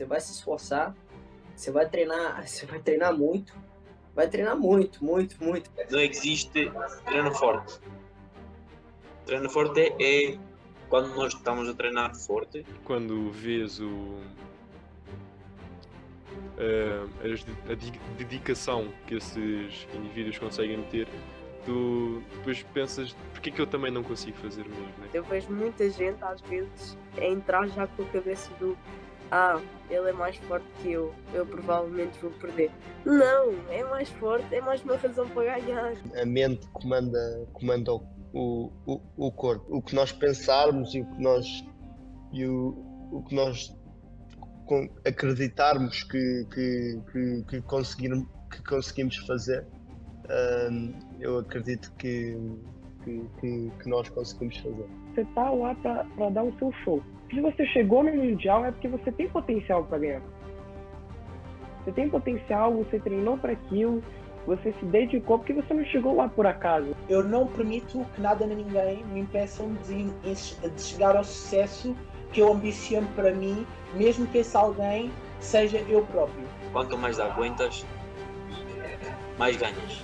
você vai se esforçar, você vai treinar muito, muito, muito. Não existe treino forte. Treino forte é quando nós estamos a treinar forte. Quando vês a dedicação que esses indivíduos conseguem ter, tu depois pensas, porque é que eu também não consigo fazer o mesmo, né? Eu vejo muita gente, às vezes, a entrar já com a cabeça do ele é mais forte que eu provavelmente vou perder. Não, é mais forte, é mais uma razão para ganhar. A mente comanda o corpo. O que nós pensarmos e o que nós acreditarmos que conseguimos fazer, eu acredito que nós conseguimos fazer. Você tá lá para dar o seu show. Se você chegou no Mundial é porque você tem potencial para ganhar. Você tem potencial, você treinou para aquilo, você se dedicou, porque você não chegou lá por acaso. Eu não permito que nada nem ninguém me impeçam de chegar ao sucesso que eu ambiciono para mim, mesmo que esse alguém seja eu próprio. Quanto mais aguentas, mais ganhas.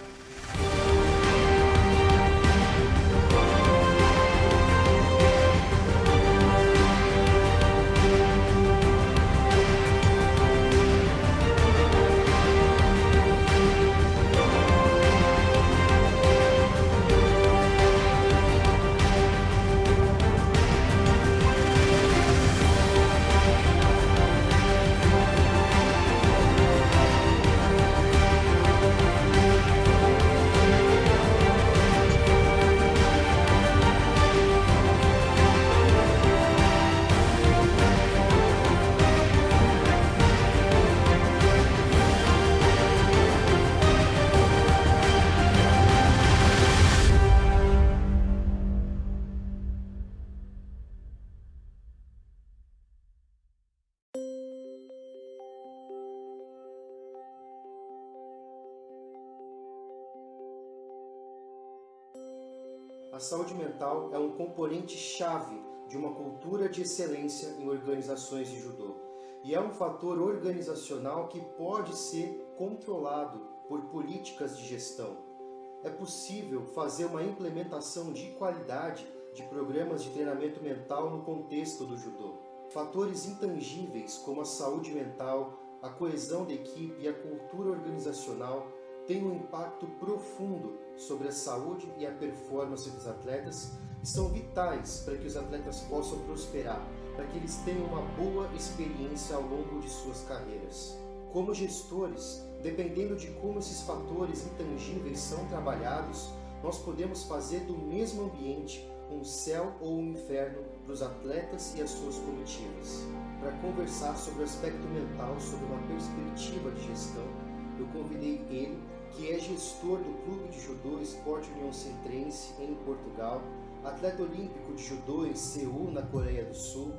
A saúde mental é um componente-chave de uma cultura de excelência em organizações de judô e é um fator organizacional que pode ser controlado por políticas de gestão. É possível fazer uma implementação de qualidade de programas de treinamento mental no contexto do judô. Fatores intangíveis como a saúde mental, a coesão da equipe e a cultura organizacional têm um impacto profundo sobre a saúde e a performance dos atletas e são vitais para que os atletas possam prosperar, para que eles tenham uma boa experiência ao longo de suas carreiras. Como gestores, dependendo de como esses fatores intangíveis são trabalhados, nós podemos fazer do mesmo ambiente um céu ou um inferno para os atletas e as suas comitivas. Para conversar sobre o aspecto mental, sobre uma perspectiva de gestão, eu convidei ele, que é gestor do Clube de Judô Esporte União Centrense em Portugal, atleta olímpico de judô em Seul, na Coreia do Sul,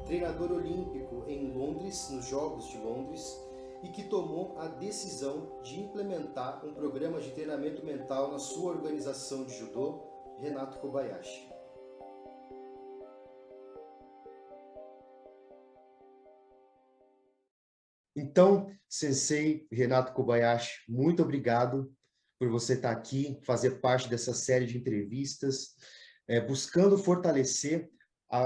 treinador olímpico em Londres, nos Jogos de Londres, e que tomou a decisão de implementar um programa de treinamento mental na sua organização de judô, Renato Kobayashi. Então, Sensei Renato Kobayashi, muito obrigado por você estar aqui, fazer parte dessa série de entrevistas, buscando fortalecer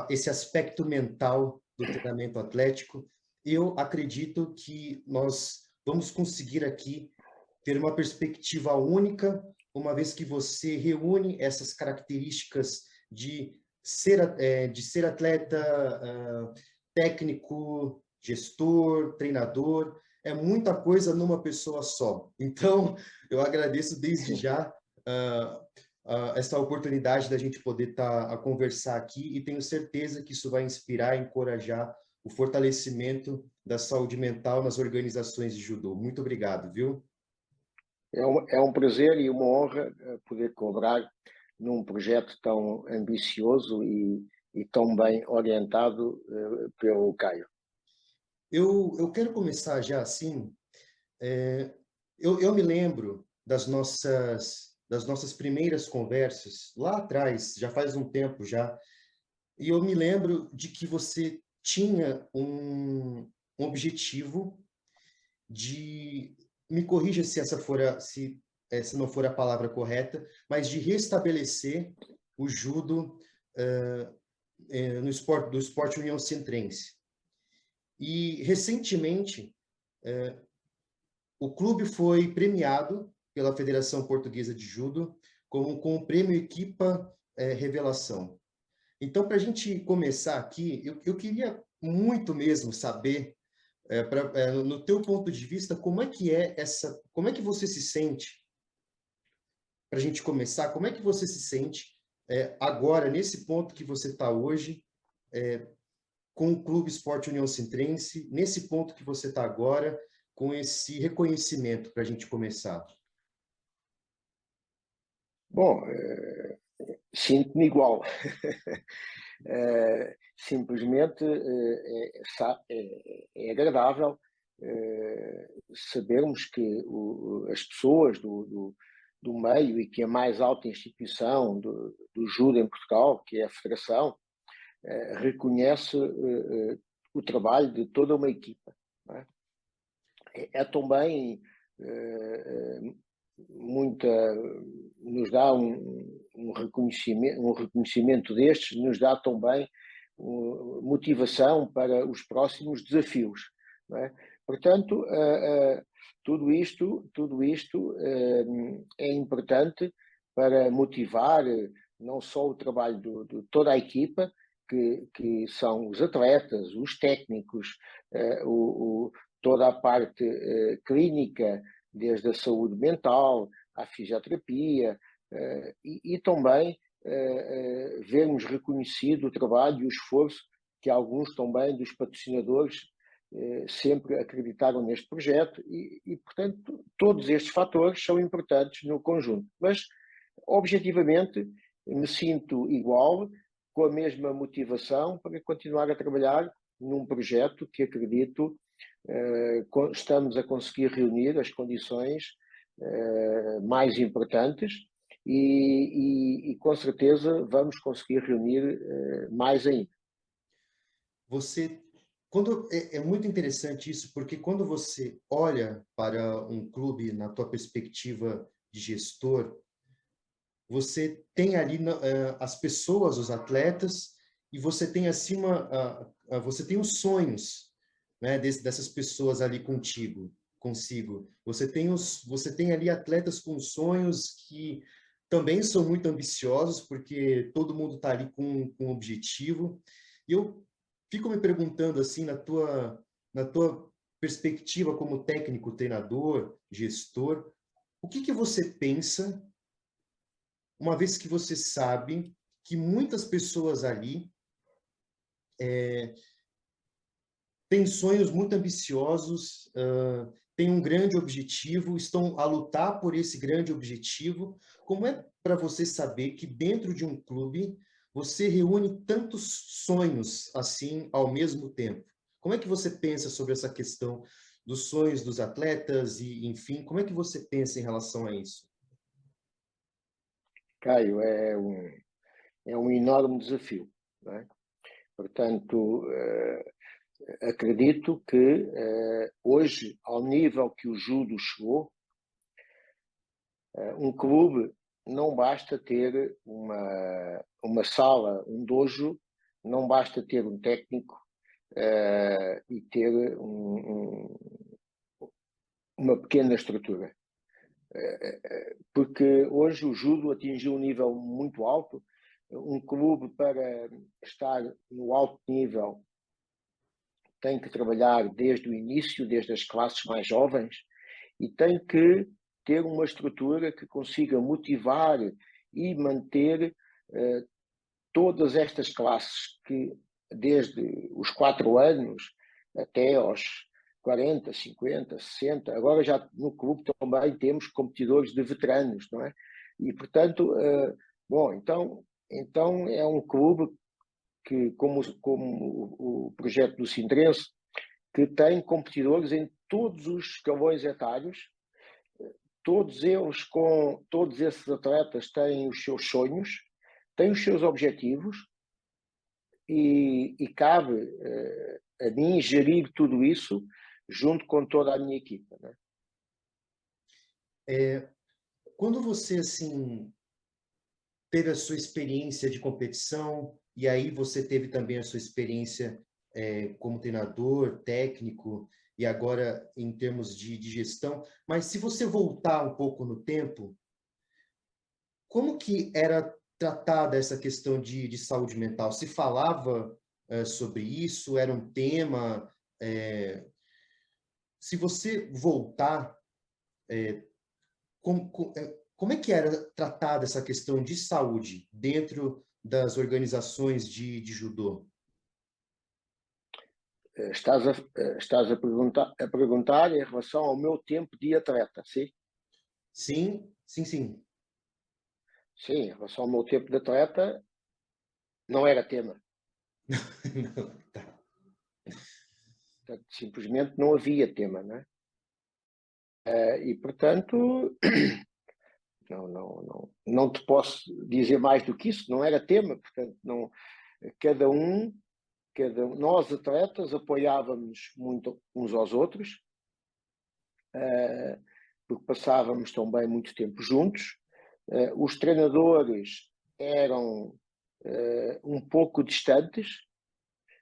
esse aspecto mental do treinamento atlético. Eu acredito que nós vamos conseguir aqui ter uma perspectiva única, uma vez que você reúne essas características de ser atleta, técnico, gestor, treinador, é muita coisa numa pessoa só. Então, eu agradeço desde já essa oportunidade da gente poder estar a conversar aqui e tenho certeza que isso vai inspirar e encorajar o fortalecimento da saúde mental nas organizações de judô. Muito obrigado, viu? É um prazer e uma honra poder colaborar num projeto tão ambicioso e tão bem orientado pelo Caio. Eu quero começar já assim. Eu me lembro das nossas primeiras conversas lá atrás, já faz um tempo já, e eu me lembro de que você tinha um um objetivo de, me corrija se essa for se essa não for a palavra correta, mas de restabelecer o judo no esporte, do esporte União Centrense. E recentemente o clube foi premiado pela Federação Portuguesa de Judo com o prêmio Equipa Revelação. Então, para a gente começar aqui, eu queria muito mesmo saber, no teu ponto de vista, como é que você se sente, para a gente começar, como é que você se sente agora, nesse ponto que você está hoje, com o Clube Esporte União Centrense, nesse ponto que você está agora, com esse reconhecimento, para a gente começar? Bom, sinto-me igual. Simplesmente é agradável sabermos que as pessoas do meio e que a mais alta instituição do judo em Portugal, que é a Federação, reconhece o trabalho de toda uma equipa. Não é? É também nos dá um reconhecimento destes, nos dá também motivação para os próximos desafios. Não é? Portanto, tudo isto é importante para motivar não só o trabalho de toda a equipa, que são os atletas, os técnicos, toda a parte clínica, desde a saúde mental, à fisioterapia, e também vermos reconhecido o trabalho e o esforço que alguns também dos patrocinadores sempre acreditaram neste projeto e, portanto, todos estes fatores são importantes no conjunto. Mas, objetivamente, me sinto igual, com a mesma motivação para continuar a trabalhar num projeto que acredito estamos a conseguir reunir as condições mais importantes e com certeza vamos conseguir reunir mais ainda. É muito interessante isso, porque quando você olha para um clube na tua perspectiva de gestor, você tem ali as pessoas, os atletas, e você tem acima, você tem os sonhos, né, dessas pessoas ali consigo. Você tem ali atletas com sonhos que também são muito ambiciosos, porque todo mundo está ali com um objetivo. E eu fico me perguntando, assim, na tua perspectiva como técnico, treinador, gestor, o que você pensa, uma vez que você sabe que muitas pessoas ali têm sonhos muito ambiciosos, têm um grande objetivo, estão a lutar por esse grande objetivo. Como é para você saber que dentro de um clube você reúne tantos sonhos assim ao mesmo tempo? Como é que você pensa sobre essa questão dos sonhos dos atletas e, enfim, como é que você pensa em relação a isso? Caio, é um enorme desafio, não é? Portanto, acredito que hoje, ao nível que o judo chegou, um clube não basta ter uma sala, um dojo, não basta ter um técnico e ter uma pequena estrutura. Porque hoje o judo atingiu um nível muito alto. Um clube, para estar no alto nível, tem que trabalhar desde o início, desde as classes mais jovens, e tem que ter uma estrutura que consiga motivar e manter todas estas classes, que desde os 4 anos até aos 40, 50, 60, agora já no clube também temos competidores de veteranos, não é? E, portanto, bom, então é um clube que, como o projeto do Sintrense, que tem competidores em todos os escalões etários, todos esses atletas têm os seus sonhos, têm os seus objetivos e cabe a mim gerir tudo isso junto com toda a minha equipa, né? Quando você, assim, teve a sua experiência de competição, e aí você teve também a sua experiência como treinador, técnico, e agora em termos de gestão, mas se você voltar um pouco no tempo, como que era tratada essa questão de saúde mental? Se falava sobre isso? Era um tema? Se você voltar, como é que era tratada essa questão de saúde dentro das organizações de judô? Estás a perguntar em relação ao meu tempo de atleta, sim? Sim, sim, sim. Sim, em relação ao meu tempo de atleta, não era tema. Tá. Portanto, simplesmente não havia tema, não é? E, portanto, não te posso dizer mais do que isso, não era tema. Portanto, nós atletas apoiávamos muito uns aos outros, porque passávamos também muito tempo juntos. Os treinadores eram um pouco distantes,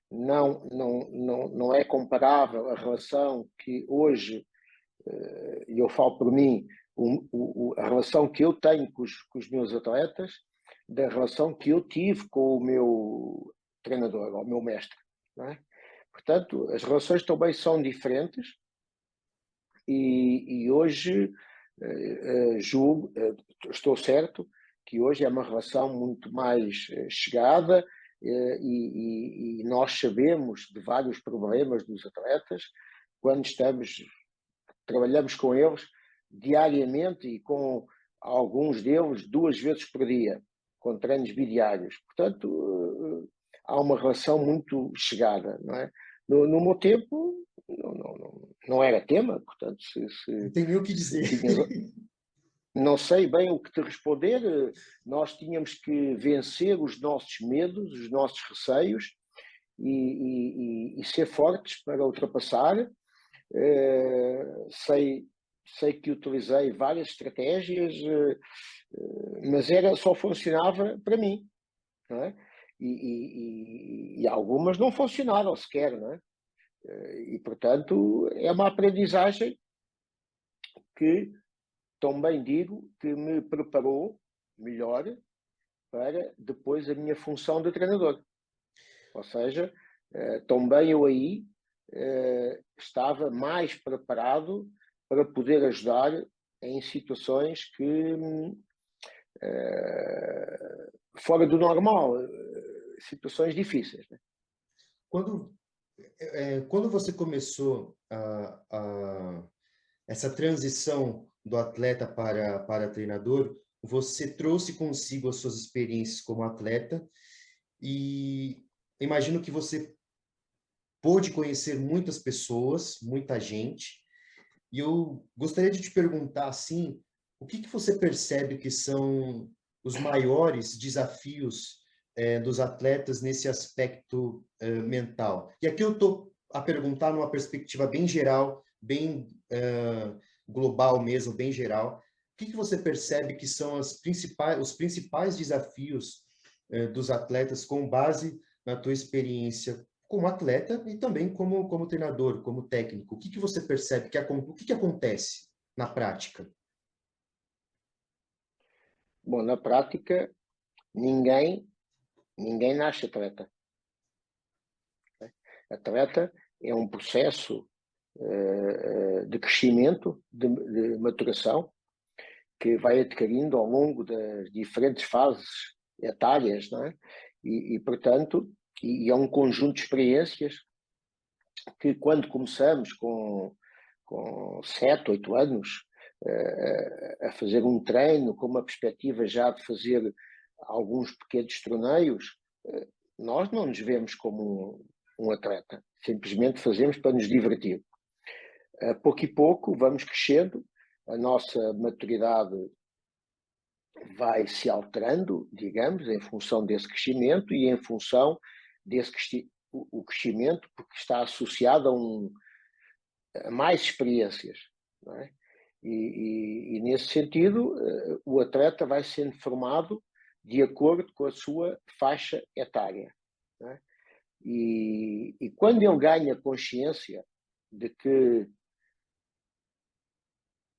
não é comparável a relação que hoje, e eu falo por mim, a relação que eu tenho com os meus atletas, da relação que eu tive com o meu treinador, ou o meu mestre, não é? Portanto, as relações também são diferentes e hoje julgo, estou certo, que hoje é uma relação muito mais chegada e nós sabemos de vários problemas dos atletas quando trabalhamos com eles diariamente e com alguns deles 2 vezes por dia, com treinos bidiários. Portanto, há uma relação muito chegada, não é? No meu tempo, não era tema, portanto, Não tem nem o que dizer. Não sei bem o que te responder. Nós tínhamos que vencer os nossos medos, os nossos receios e ser fortes para ultrapassar. Sei que utilizei várias estratégias, mas só funcionava para mim, não é? E algumas não funcionaram sequer, não é? E, portanto, é uma aprendizagem que também digo que me preparou melhor para depois a minha função de treinador. Ou seja, também eu aí estava mais preparado para poder ajudar em situações que fora do normal, situações difíceis, né? Quando você começou essa transição do atleta para treinador, você trouxe consigo as suas experiências como atleta e imagino que você pôde conhecer muitas pessoas, muita gente, e eu gostaria de te perguntar, assim, o que você percebe que são os maiores desafios dos atletas nesse aspecto mental? E aqui eu estou a perguntar numa perspectiva bem geral, bem global mesmo, bem geral. O que você percebe que são os principais desafios dos atletas com base na tua experiência como atleta e também como treinador, como técnico? O que você percebe, o que acontece na prática? Bom, na prática, ninguém nasce atleta. Atleta é um processo de crescimento, de maturação, que vai adquirindo ao longo das diferentes fases etárias, não é? Portanto, é um conjunto de experiências que quando começamos com 7, 8 anos a fazer um treino com uma perspectiva já de fazer alguns pequenos torneios, nós não nos vemos como um atleta, simplesmente fazemos para nos divertir. Pouco e pouco vamos crescendo, a nossa maturidade vai se alterando, digamos, em função desse crescimento e em função desse o crescimento, porque está associado a mais experiências, não é? E nesse sentido, o atleta vai sendo formado de acordo com a sua faixa etária, não é? E quando ele ganha consciência de que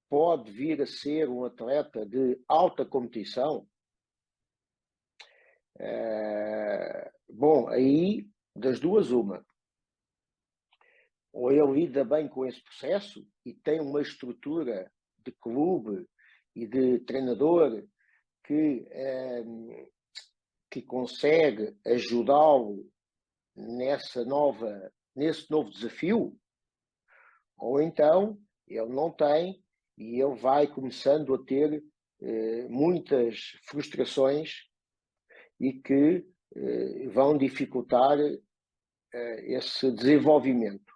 pode vir a ser um atleta de alta competição, bom, aí das duas uma. Ou ele lida bem com esse processo e tem uma estrutura de clube e de treinador que consegue ajudá-lo nesse novo desafio, ou então ele não tem e ele vai começando a ter muitas frustrações e que vão dificultar esse desenvolvimento,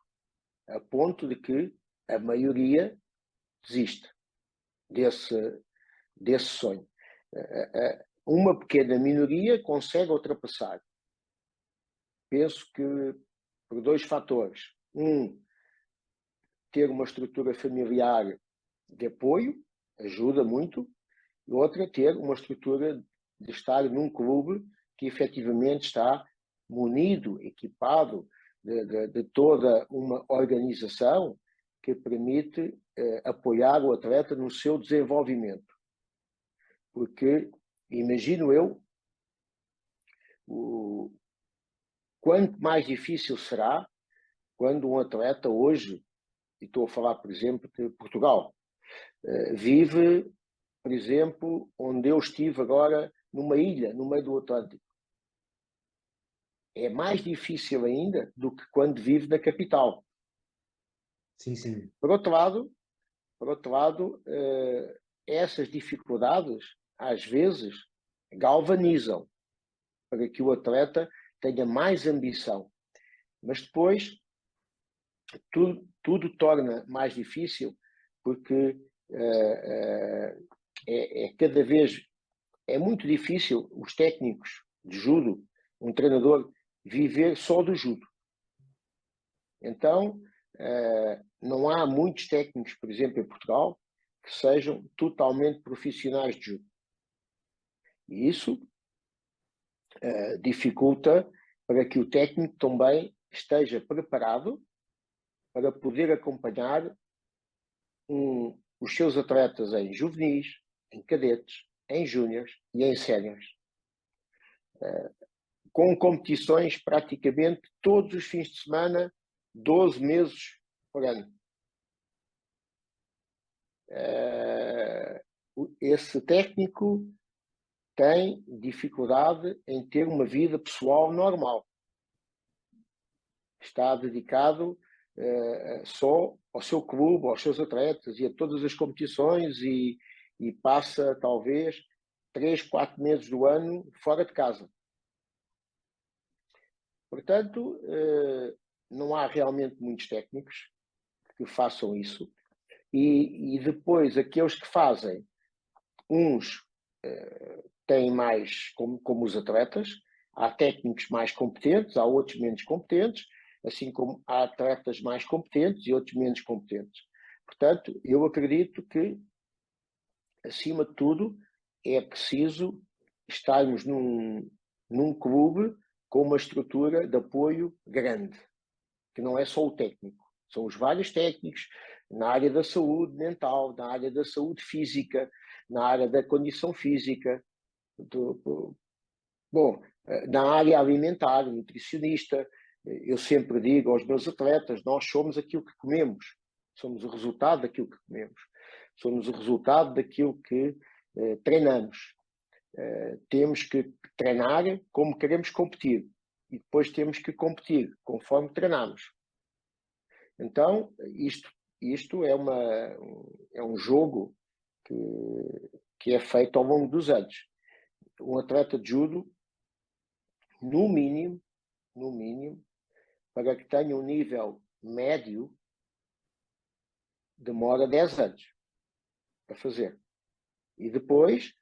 a ponto de que a maioria desiste desse sonho. Uma pequena minoria consegue ultrapassar. Penso que por dois fatores. Ter uma estrutura familiar de apoio ajuda muito, e outra, ter uma estrutura de estar num clube que efetivamente está munido, equipado de toda uma organização que permite apoiar o atleta no seu desenvolvimento. Porque, imagino eu, quanto mais difícil será quando um atleta hoje, e estou a falar, por exemplo, de Portugal, vive, por exemplo, onde eu estive agora, numa ilha, no meio do Atlântico. É mais difícil ainda do que quando vive na capital. Sim, sim. Por outro lado, essas dificuldades, às vezes, galvanizam para que o atleta tenha mais ambição. Mas depois, tudo torna mais difícil, porque cada vez é muito difícil os técnicos de judo, um treinador, viver só do judo. Então, não há muitos técnicos, por exemplo, em Portugal, que sejam totalmente profissionais de judo. E isso dificulta para que o técnico também esteja preparado para poder acompanhar os seus atletas em juvenis, em cadetes, em júniores e em séniores, com competições praticamente todos os fins de semana, 12 meses por ano. Esse técnico tem dificuldade em ter uma vida pessoal normal. Está dedicado só ao seu clube, aos seus atletas e a todas as competições e passa talvez 3, 4 meses do ano fora de casa. Portanto, não há realmente muitos técnicos que façam isso. E depois, aqueles que fazem, uns têm mais, como os atletas, há técnicos mais competentes, há outros menos competentes, assim como há atletas mais competentes e outros menos competentes. Portanto, eu acredito que, acima de tudo, é preciso estarmos num clube com uma estrutura de apoio grande, que não é só o técnico, são os vários técnicos na área da saúde mental, na área da saúde física, na área da condição física, na área alimentar, nutricionista. Eu sempre digo aos meus atletas, nós somos aquilo que comemos, somos o resultado daquilo que comemos, somos o resultado daquilo que treinamos. Temos que treinar como queremos competir e depois temos que competir conforme treinamos. Então, isto é um jogo que é feito ao longo dos anos. Um atleta de judo, no mínimo, para que tenha um nível médio, demora 10 anos a fazer. E depois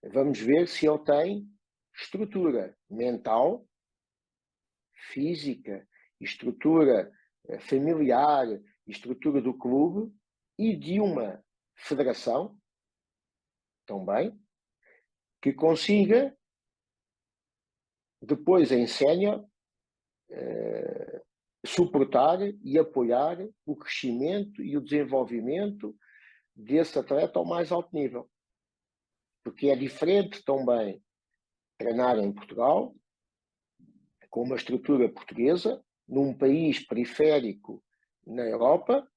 vamos ver se ele tem estrutura mental, física, estrutura familiar, estrutura do clube e de uma federação também, que consiga depois em sénior suportar e apoiar o crescimento e o desenvolvimento desse atleta ao mais alto nível. Porque é diferente também treinar em Portugal, com uma estrutura portuguesa, num país periférico na Europa,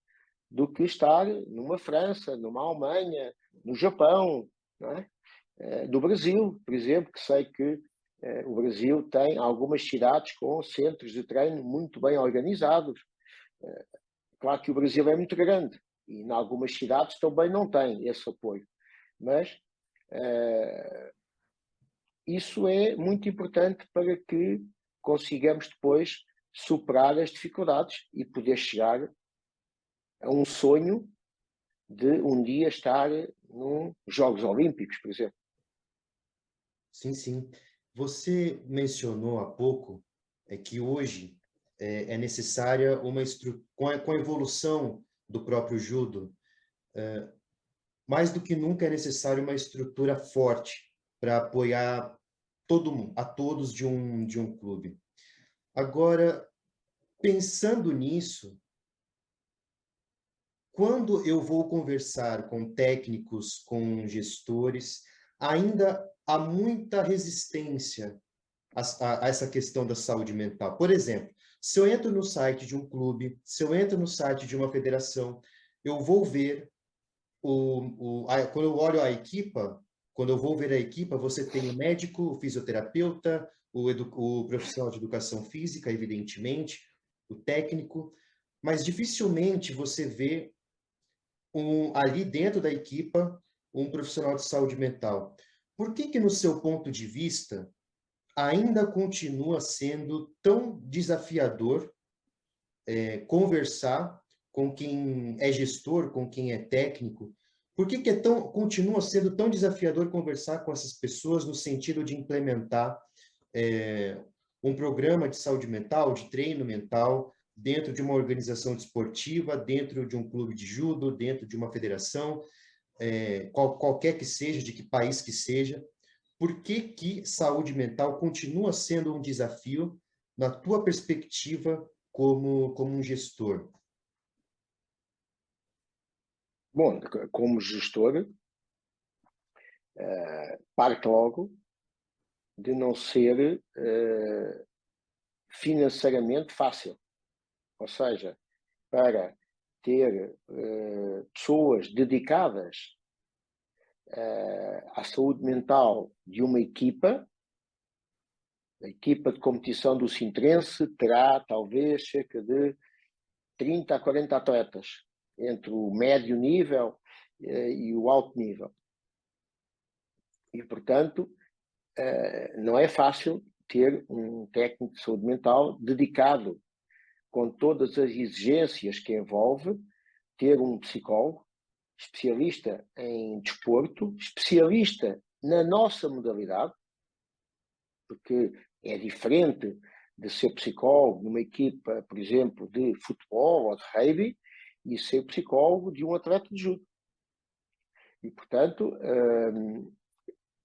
do que estar numa França, numa Alemanha, no Japão, não é? No Brasil, por exemplo, que sei que o Brasil tem algumas cidades com centros de treino muito bem organizados. Claro que o Brasil é muito grande e em algumas cidades também não tem esse apoio, mas isso é muito importante para que consigamos depois superar as dificuldades e poder chegar a um sonho de um dia estar nos Jogos Olímpicos, por exemplo. Sim, sim. Você mencionou há pouco que hoje é necessária uma estrutura, com a evolução do próprio judo, mais do que nunca é necessário uma estrutura forte para apoiar todo mundo, a todos de um clube. Agora, pensando nisso, quando eu vou conversar com técnicos, com gestores, ainda há muita resistência a essa questão da saúde mental. Por exemplo, se eu entro no site de um clube, se eu entro no site de uma federação, eu vou ver, quando eu olho a equipa, quando eu vou ver a equipa, você tem o médico, o fisioterapeuta, o profissional de educação física, evidentemente, o técnico, mas dificilmente você vê ali dentro da equipa um profissional de saúde mental. Por que, no seu ponto de vista, ainda continua sendo tão desafiador conversar com quem é gestor, com quem é técnico? Por que, continua sendo tão desafiador conversar com essas pessoas no sentido de implementar um programa de saúde mental, de treino mental, dentro de uma organização desportiva, dentro de um clube de judo, dentro de uma federação, qualquer que seja, de que país que seja? Por que saúde mental continua sendo um desafio na tua perspectiva como um gestor? Bom, como gestor, parte logo de não ser financeiramente fácil. Ou seja, para ter pessoas dedicadas à saúde mental de uma equipa, a equipa de competição do Sintrense terá talvez cerca de 30 a 40 atletas, entre o médio nível e o alto nível. E, portanto, não é fácil ter um técnico de saúde mental dedicado, com todas as exigências que envolve, ter um psicólogo, especialista em desporto, especialista na nossa modalidade, porque é diferente de ser psicólogo numa equipa, por exemplo, de futebol ou de rugby, e ser psicólogo de um atleta de judo. E, portanto,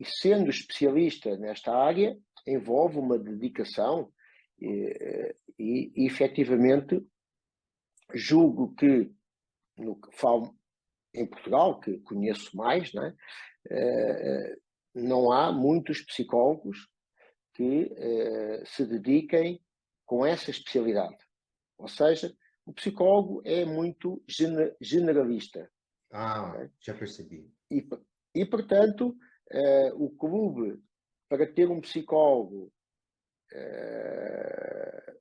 sendo especialista nesta área, envolve uma dedicação e efetivamente, julgo que, no que falo em Portugal, que conheço mais, não é? Não há muitos psicólogos que se dediquem com essa especialidade. Ou seja, o psicólogo é muito generalista. Já percebi. E portanto, o clube, para ter um psicólogo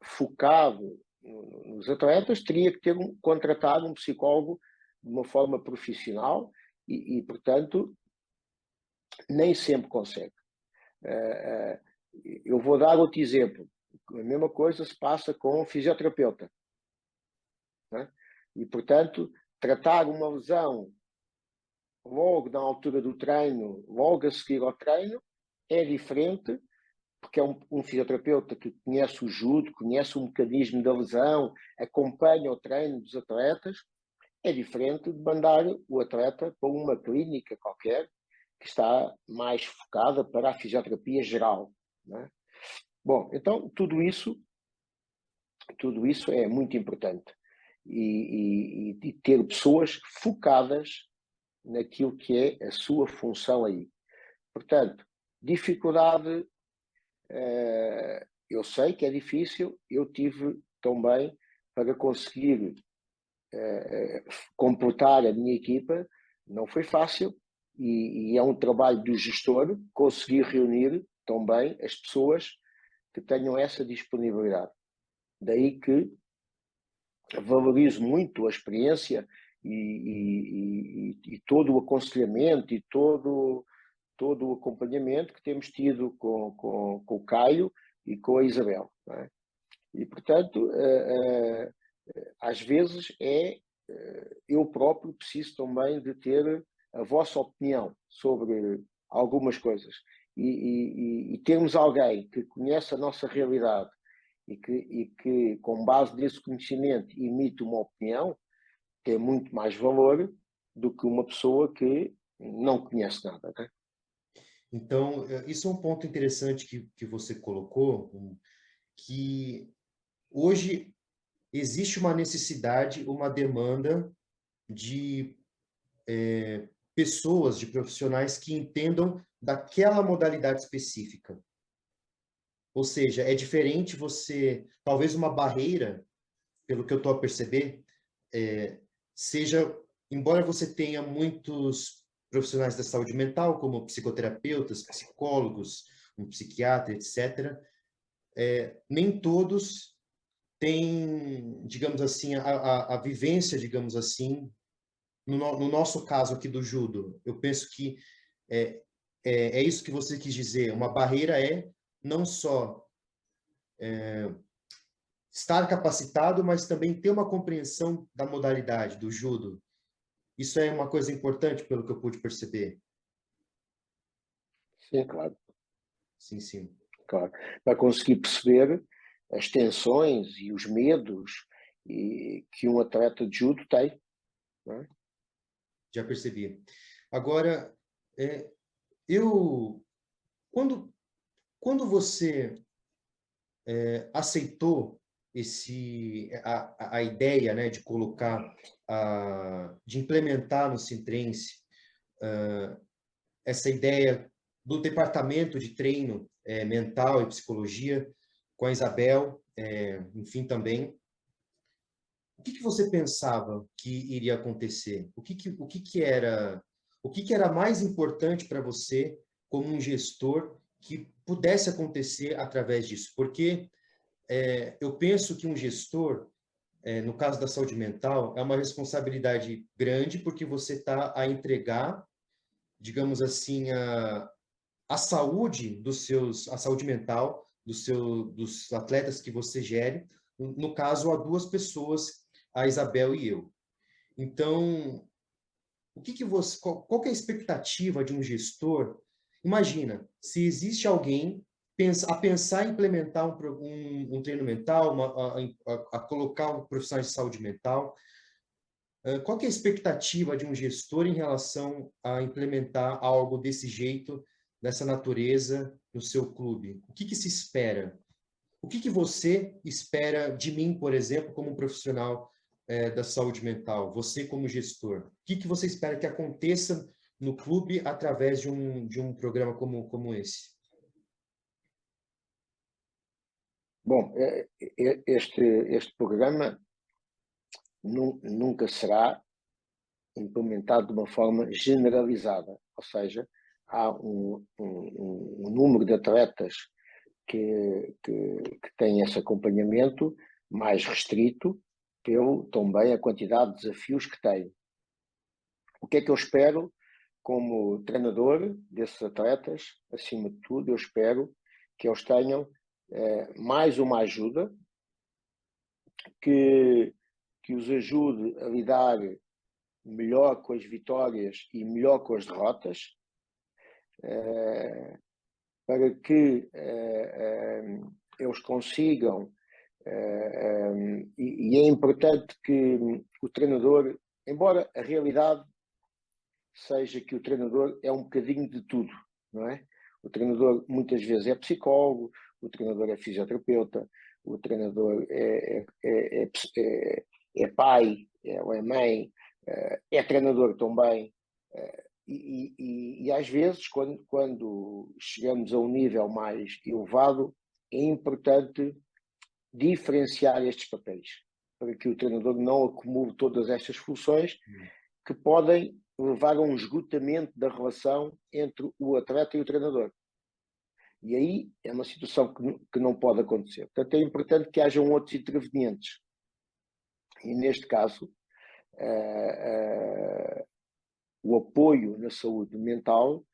focado nos atletas, teria que ter contratado um psicólogo de uma forma profissional e portanto, nem sempre consegue. Eu vou dar outro exemplo. A mesma coisa se passa com o fisioterapeuta. Né? E, portanto, tratar uma lesão logo na altura do treino, logo a seguir ao treino, é diferente, porque é um fisioterapeuta que conhece o judo, conhece o mecanismo da lesão, acompanha o treino dos atletas, é diferente de mandar o atleta para uma clínica qualquer que está mais focada para a fisioterapia geral, não é? Bom, então tudo isso é muito importante e ter pessoas focadas naquilo que é a sua função aí. Portanto, dificuldade, eu sei que é difícil, eu tive também para conseguir comportar a minha equipa, não foi fácil e é um trabalho do gestor conseguir reunir também as pessoas que tenham essa disponibilidade. Daí que valorizo muito a experiência e todo o aconselhamento e todo o acompanhamento que temos tido com o Caio e com a Isabel, não é? E, portanto, às vezes eu próprio preciso também de ter a vossa opinião sobre algumas coisas e termos alguém que conhece a nossa realidade e que com base nesse conhecimento emite uma opinião tem muito mais valor do que uma pessoa que não conhece nada, né? Então, isso é um ponto interessante que você colocou, que hoje existe uma necessidade, uma demanda de pessoas, de profissionais que entendam daquela modalidade específica. Ou seja, é diferente você, talvez uma barreira, pelo que eu estou a perceber, seja, embora você tenha muitos profissionais da saúde mental, como psicoterapeutas, psicólogos, um psiquiatra, etc., nem todos têm, digamos assim, a vivência, digamos assim, no nosso caso aqui do judo. Eu penso que é isso que você quis dizer. Uma barreira é não só estar capacitado, mas também ter uma compreensão da modalidade, do judo. Isso é uma coisa importante, pelo que eu pude perceber. Sim, claro. Sim, sim. Claro. Para conseguir perceber as tensões e os medos que um atleta de judo tem, não é? Já percebi. Agora, quando você aceitou a ideia, né, de colocar, de implementar no Sintrense essa ideia do departamento de treino mental e psicologia com a Isabel, enfim, também, o que você pensava que iria acontecer? O que era mais importante para você como um gestor que pudesse acontecer através disso? Porque eu penso que um gestor, no caso da saúde mental, é uma responsabilidade grande, porque você está a entregar, digamos assim, a saúde a saúde mental dos atletas que você gere, no caso, a duas pessoas, a Isabel e eu. Então, qual que é a expectativa de um gestor? Imagina, se existe alguém a pensar em implementar um treino mental, a colocar um profissional de saúde mental, qual que é a expectativa de um gestor em relação a implementar algo desse jeito, dessa natureza, no seu clube? O que se espera? O que você espera de mim, por exemplo, como um profissional da saúde mental? Você como gestor. O que você espera que aconteça no clube através de um programa como esse? Bom, este programa nunca será implementado de uma forma generalizada, ou seja, há um número de atletas que têm esse acompanhamento mais restrito pelo também a quantidade de desafios que têm. O que é que eu espero como treinador desses atletas? Acima de tudo, eu espero que eles tenham mais uma ajuda que os ajude a lidar melhor com as vitórias e melhor com as derrotas, para que eles consigam, e é importante que o treinador, embora a realidade seja que o treinador é um bocadinho de tudo, não é? O treinador muitas vezes é psicólogo, o treinador é fisioterapeuta, o treinador é pai, é mãe, é treinador também. E às vezes, quando chegamos a um nível mais elevado, é importante diferenciar estes papéis, para que o treinador não acumule todas estas funções que podem levar a um esgotamento da relação entre o atleta e o treinador. E aí é uma situação que não pode acontecer. Portanto, é importante que hajam outros intervenientes. E neste caso, o apoio na saúde mental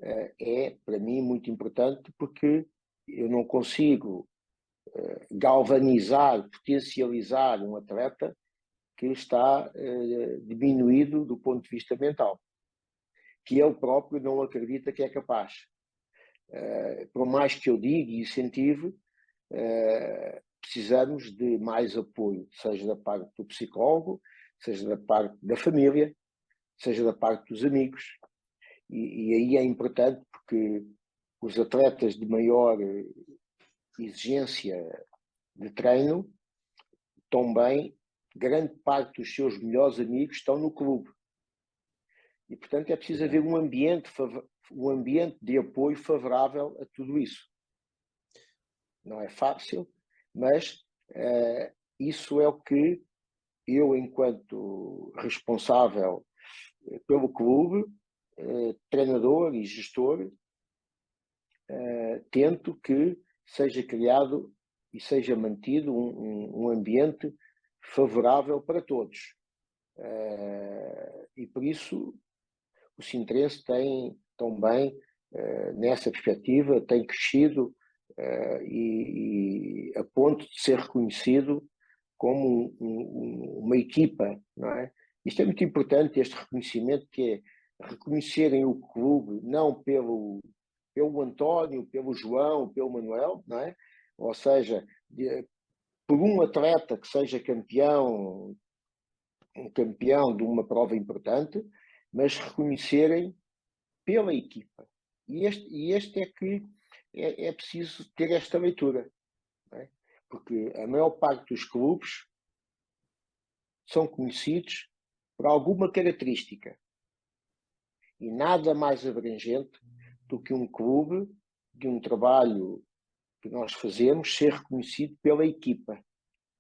é, para mim, muito importante, porque eu não consigo galvanizar, potencializar um atleta que está diminuído do ponto de vista mental, que ele próprio não acredita que é capaz. Por mais que eu diga e incentive, precisamos de mais apoio, seja da parte do psicólogo, seja da parte da família, seja da parte dos amigos. E aí é importante porque os atletas de maior exigência de treino, também grande parte dos seus melhores amigos estão no clube. E, portanto, é preciso haver um ambiente de apoio favorável a tudo isso. Não é fácil, mas isso é o que eu, enquanto responsável pelo clube, treinador e gestor, tento que seja criado e seja mantido um ambiente favorável para todos. E por isso o Sintrense tem também, nessa perspectiva, tem crescido e a ponto de ser reconhecido como uma equipa, não é? Isto é muito importante, este reconhecimento, que é reconhecerem o clube não pelo António, pelo João, pelo Manuel, não é? Ou seja, por um atleta que seja campeão de uma prova importante, mas reconhecerem pela equipa. E este é que é preciso ter esta leitura, não é? Porque a maior parte dos clubes são conhecidos por alguma característica. E nada mais abrangente do que um clube, de um trabalho que nós fazemos, ser reconhecido pela equipa.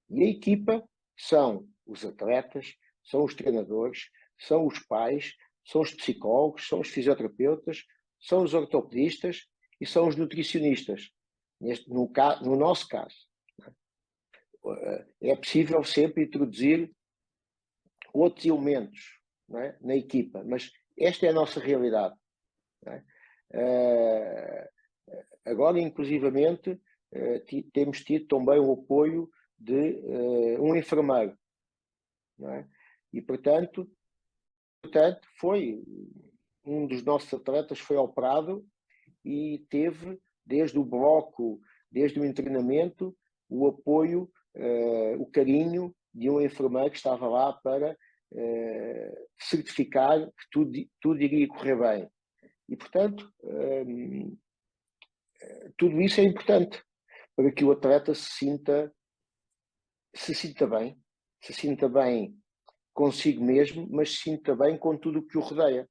E a equipa são os atletas, são os treinadores, são os pais, são os psicólogos, são os fisioterapeutas, são os ortopedistas e são os nutricionistas, no nosso caso. É possível sempre introduzir outros elementos, não é, na equipa, mas esta é a nossa realidade. Não é? Agora, inclusivamente, temos tido também o apoio de um enfermeiro. Não é? E, portanto, foi um dos nossos atletas foi operado e teve, desde o bloco, desde o internamento, o apoio, o carinho de um enfermeiro que estava lá para certificar que tudo iria correr bem. E, portanto, tudo isso é importante para que o atleta se sinta bem consigo mesmo, mas se sinta bem com tudo o que o rodeia.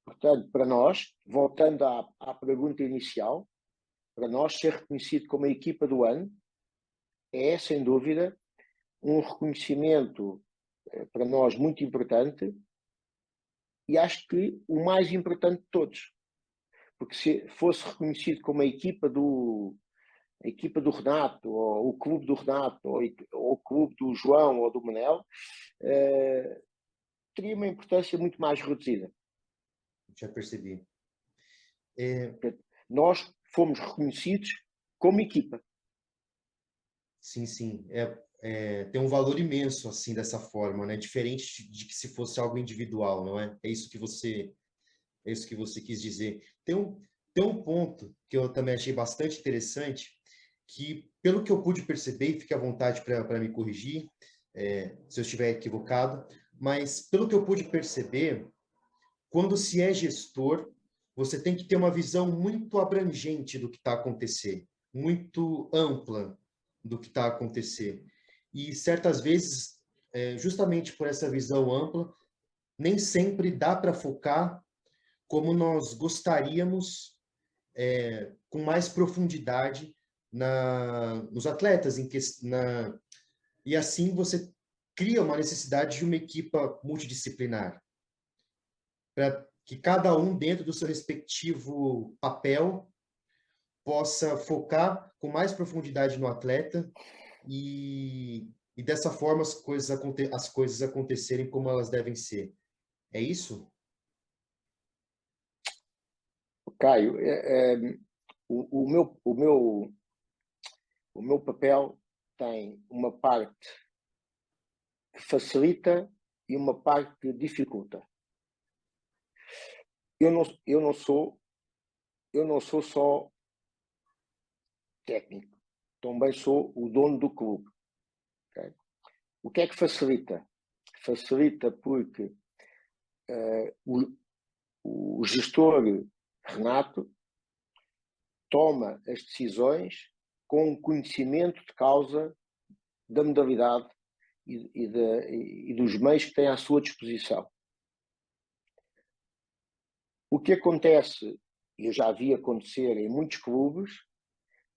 Portanto, para nós, voltando à pergunta inicial, para nós ser reconhecido como a equipa do ano é, sem dúvida, um reconhecimento para nós muito importante e acho que o mais importante de todos. Porque se fosse reconhecido como a equipa do Renato, ou o clube do Renato, ou o clube do João ou do Manel, teria uma importância muito mais reduzida. Já percebi. Nós fomos reconhecidos como equipa. Sim, sim. Tem um valor imenso, assim, dessa forma, né? Diferente de que se fosse algo individual, não é? É isso que você quis dizer. tem um ponto que eu também achei bastante interessante, que pelo que eu pude perceber, e fique à vontade para me corrigir, se eu estiver equivocado, mas pelo que eu pude perceber, quando se é gestor, você tem que ter uma visão muito abrangente do que está a acontecer, muito ampla do que está a acontecer. E certas vezes, justamente por essa visão ampla, nem sempre dá para focar como nós gostaríamos, com mais profundidade nos atletas, e assim você cria uma necessidade de uma equipa multidisciplinar, para que cada um, dentro do seu respectivo papel, possa focar com mais profundidade no atleta e dessa forma as coisas acontecerem como elas devem ser. É isso? Caio, o meu papel tem uma parte que facilita e uma parte que dificulta. Eu não sou só técnico, também sou o dono do clube. Okay? O que é que facilita? Facilita porque o gestor Renato toma as decisões com conhecimento de causa da modalidade e dos meios que tem à sua disposição. O que acontece, e eu já vi acontecer em muitos clubes,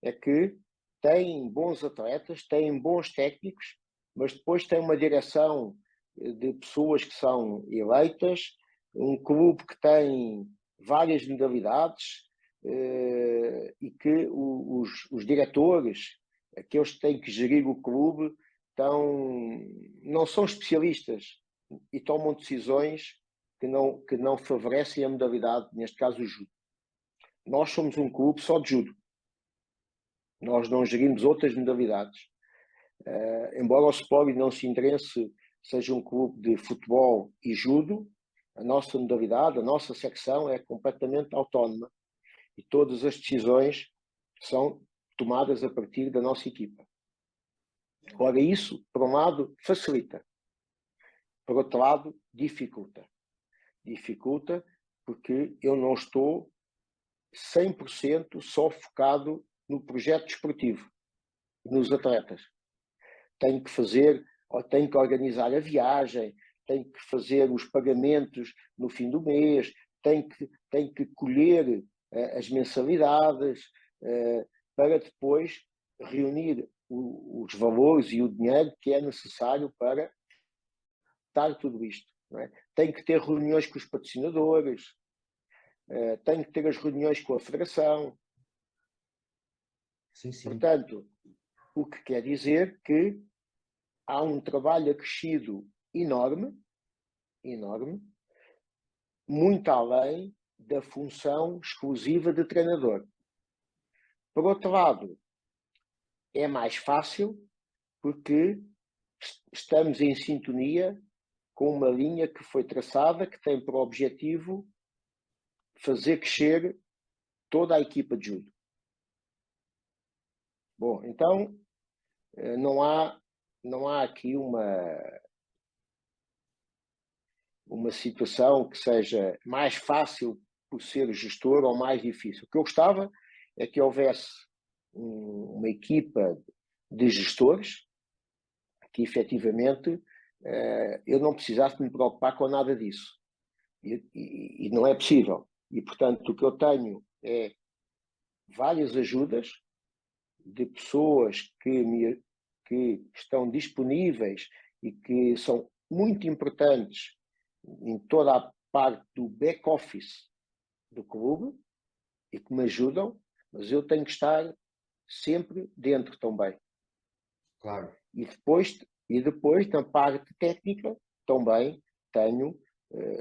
é que têm bons atletas, têm bons técnicos, mas depois tem uma direção de pessoas que são eleitas, um clube que tem várias modalidades e que os diretores, aqueles que têm que gerir o clube, não são especialistas e tomam decisões que não favorecem a modalidade, neste caso o judo. Nós somos um clube só de judo. Nós não gerimos outras modalidades. Embora o Sporting não se interesse, seja um clube de futebol e judo, a nossa modalidade, a nossa secção é completamente autónoma e todas as decisões são tomadas a partir da nossa equipa. Ora, isso, por um lado, facilita. Por outro lado, dificulta. Dificulta porque eu não estou 100% só focado no projeto desportivo, nos atletas. Tenho que organizar a viagem, tenho que fazer os pagamentos no fim do mês, tenho que colher as mensalidades para depois reunir os valores e o dinheiro que é necessário para dar tudo isto. Não é? Tenho que ter reuniões com os patrocinadores, tenho que ter as reuniões com a federação. Sim, sim. Portanto, o que quer dizer que há um trabalho acrescido enorme, muito além da função exclusiva de treinador. Por outro lado, é mais fácil porque estamos em sintonia com uma linha que foi traçada, que tem por objetivo fazer crescer toda a equipa de judo. Bom, então não há aqui uma situação que seja mais fácil por ser gestor ou mais difícil. O que eu gostava é que houvesse uma equipa de gestores que efetivamente eu não precisasse me preocupar com nada disso. E não é possível. E, portanto, o que eu tenho é várias ajudas de pessoas que estão disponíveis e que são muito importantes em toda a parte do back-office do clube e que me ajudam, mas eu tenho que estar sempre dentro também. Claro. E depois na parte técnica, também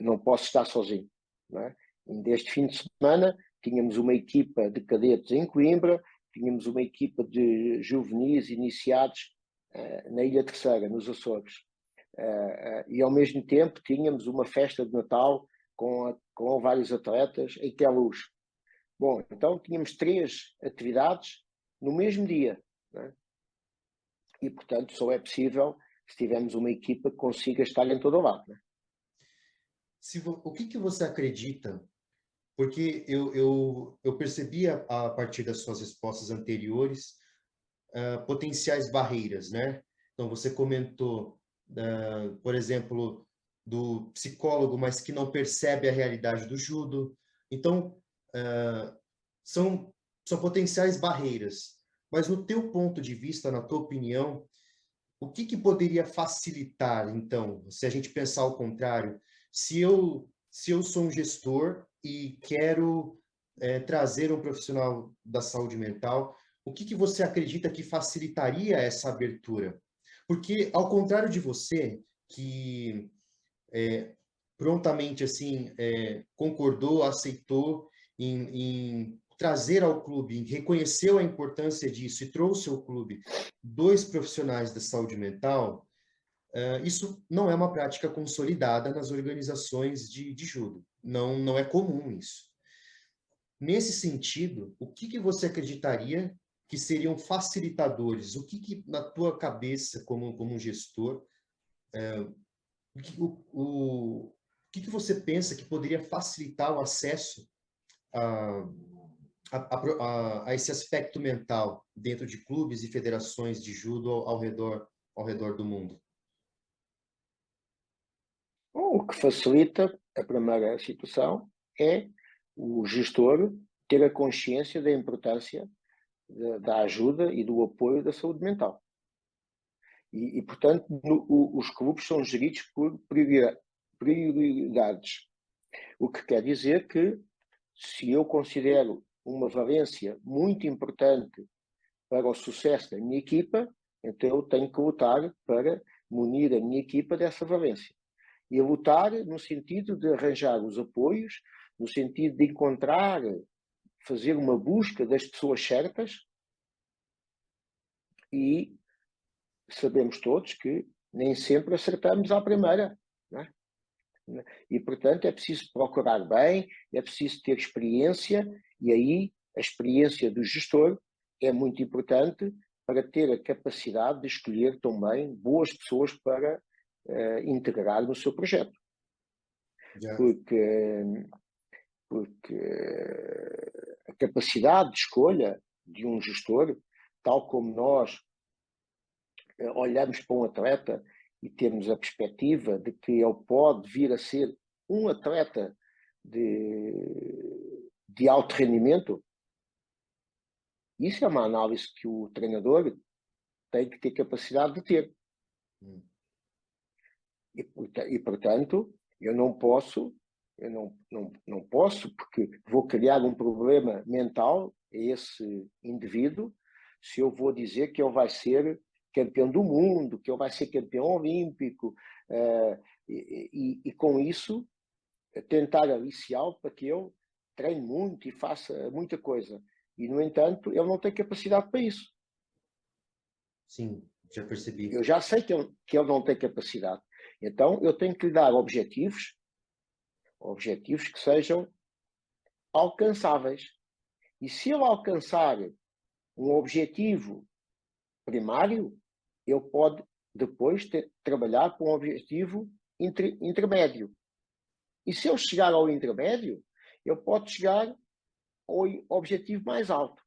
não posso estar sozinho. Não é? Deste fim de semana, tínhamos uma equipa de cadetes em Coimbra, tínhamos uma equipa de juvenis iniciados na Ilha Terceira, nos Açores. E ao mesmo tempo tínhamos uma festa de Natal com vários atletas em Queluz. Bom, então tínhamos 3 atividades no mesmo dia, não é? E, portanto, só é possível se tivermos uma equipa que consiga estar em todo o lado, não é? O que você acredita? Porque eu percebi a partir das suas respostas anteriores potenciais barreiras, né? Então, você comentou, por exemplo, do psicólogo, mas que não percebe a realidade do judo. Então, são potenciais barreiras. Mas no teu ponto de vista, na tua opinião, o que poderia facilitar, então, se a gente pensar ao contrário, se eu sou um gestor e quero trazer um profissional da saúde mental, o que você acredita que facilitaria essa abertura? Porque, ao contrário de você, que prontamente assim concordou, aceitou em trazer ao clube, reconheceu a importância disso e trouxe ao clube 2 profissionais da saúde mental, isso não é uma prática consolidada nas organizações de judo. Não é comum isso. Nesse sentido, o que você acreditaria que seriam facilitadores? O que na tua cabeça, como um gestor, o que você pensa que poderia facilitar o acesso a esse aspecto mental dentro de clubes e federações de judo ao redor do mundo? Bom, o que facilita a primeira situação é o gestor ter a consciência da importância da ajuda e do apoio da saúde mental. E portanto, os clubes são geridos por prioridades. O que quer dizer que, se eu considero uma valência muito importante para o sucesso da minha equipa, então eu tenho que lutar para munir a minha equipa dessa valência. E lutar no sentido de arranjar os apoios, no sentido de encontrar, fazer uma busca das pessoas certas, e sabemos todos que nem sempre acertamos à primeira, não é? E, portanto, é preciso procurar bem, é preciso ter experiência, e aí a experiência do gestor é muito importante para ter a capacidade de escolher também boas pessoas para integrar no seu projeto. Porque a capacidade de escolha de um gestor, tal como nós olhamos para um atleta e temos a perspectiva de que ele pode vir a ser um atleta de alto rendimento, isso é uma análise que o treinador tem que ter capacidade de ter. E portanto, eu não posso, porque vou criar um problema mental a esse indivíduo se eu vou dizer que ele vai ser campeão do mundo, que ele vai ser campeão olímpico, e com isso tentar aliciá-lo para que ele treine muito e faça muita coisa. E, no entanto, ele não tem capacidade para isso. Sim, já percebi. Eu já sei que ele não tem capacidade. Então, eu tenho que lhe dar objetivos que sejam alcançáveis. E se ele alcançar um objetivo primário, ele pode depois trabalhar para um objetivo intermédio. E se ele chegar ao intermédio, ele pode chegar ao objetivo mais alto.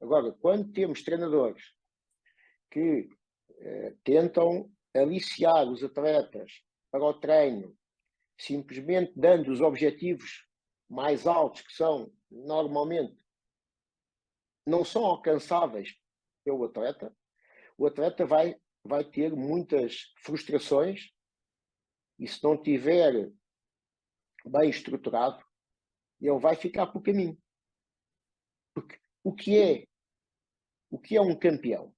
Agora, quando temos treinadores que tentam aliciar os atletas para o treino, simplesmente dando os objetivos mais altos, que são, normalmente, não são alcançáveis pelo atleta, o atleta vai ter muitas frustrações, e se não tiver bem estruturado, ele vai ficar pelo caminho. Porque o que é um campeão?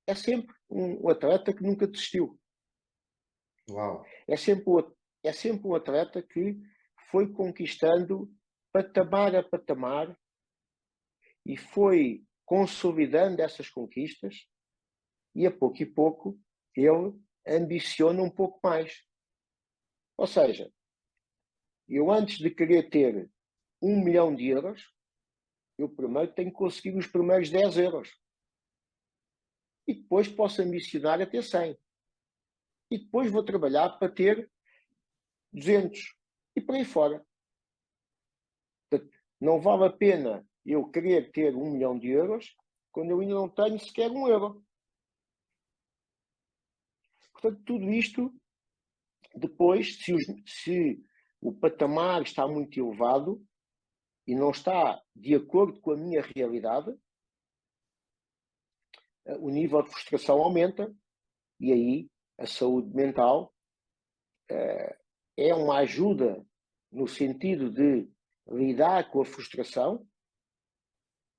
É sempre um atleta que nunca desistiu. Uau. É sempre um atleta que foi conquistando patamar a patamar e foi consolidando essas conquistas, e a pouco ele ambiciona um pouco mais. Ou seja, eu, antes de querer ter 1 milhão de euros, eu primeiro tenho que conseguir os primeiros 10 euros. E depois posso ambicionar a ter 100. E depois vou trabalhar para ter 200. E por aí fora. Portanto, não vale a pena eu querer ter 1 milhão de euros quando eu ainda não tenho sequer 1 euro. Portanto, tudo isto, depois, se o patamar está muito elevado e não está de acordo com a minha realidade, o nível de frustração aumenta e aí a saúde mental é uma ajuda no sentido de lidar com a frustração,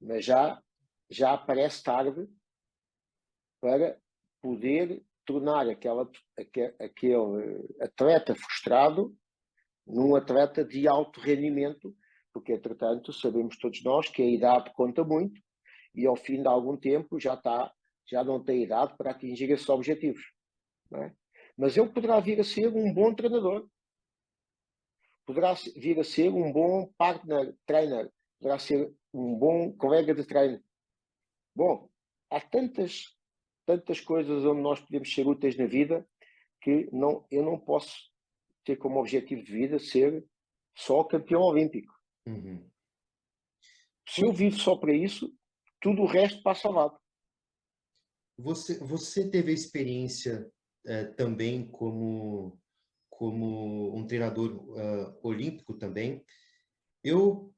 mas já aparece tarde para poder tornar aquele atleta frustrado num atleta de alto rendimento, porque, entretanto, sabemos todos nós que a idade conta muito e, ao fim de algum tempo, já não tem idade para atingir esses objetivos. Não é? Mas ele poderá vir a ser um bom treinador, poderá vir a ser um bom partner trainer, poderá ser um bom colega de treino. Bom, há tantas coisas onde nós podemos ser úteis na vida que eu não posso ter como objetivo de vida ser só campeão olímpico. Uhum. Se eu vivo só para isso, tudo o resto passa ao lado. Você teve a experiência também como um treinador olímpico também. Eu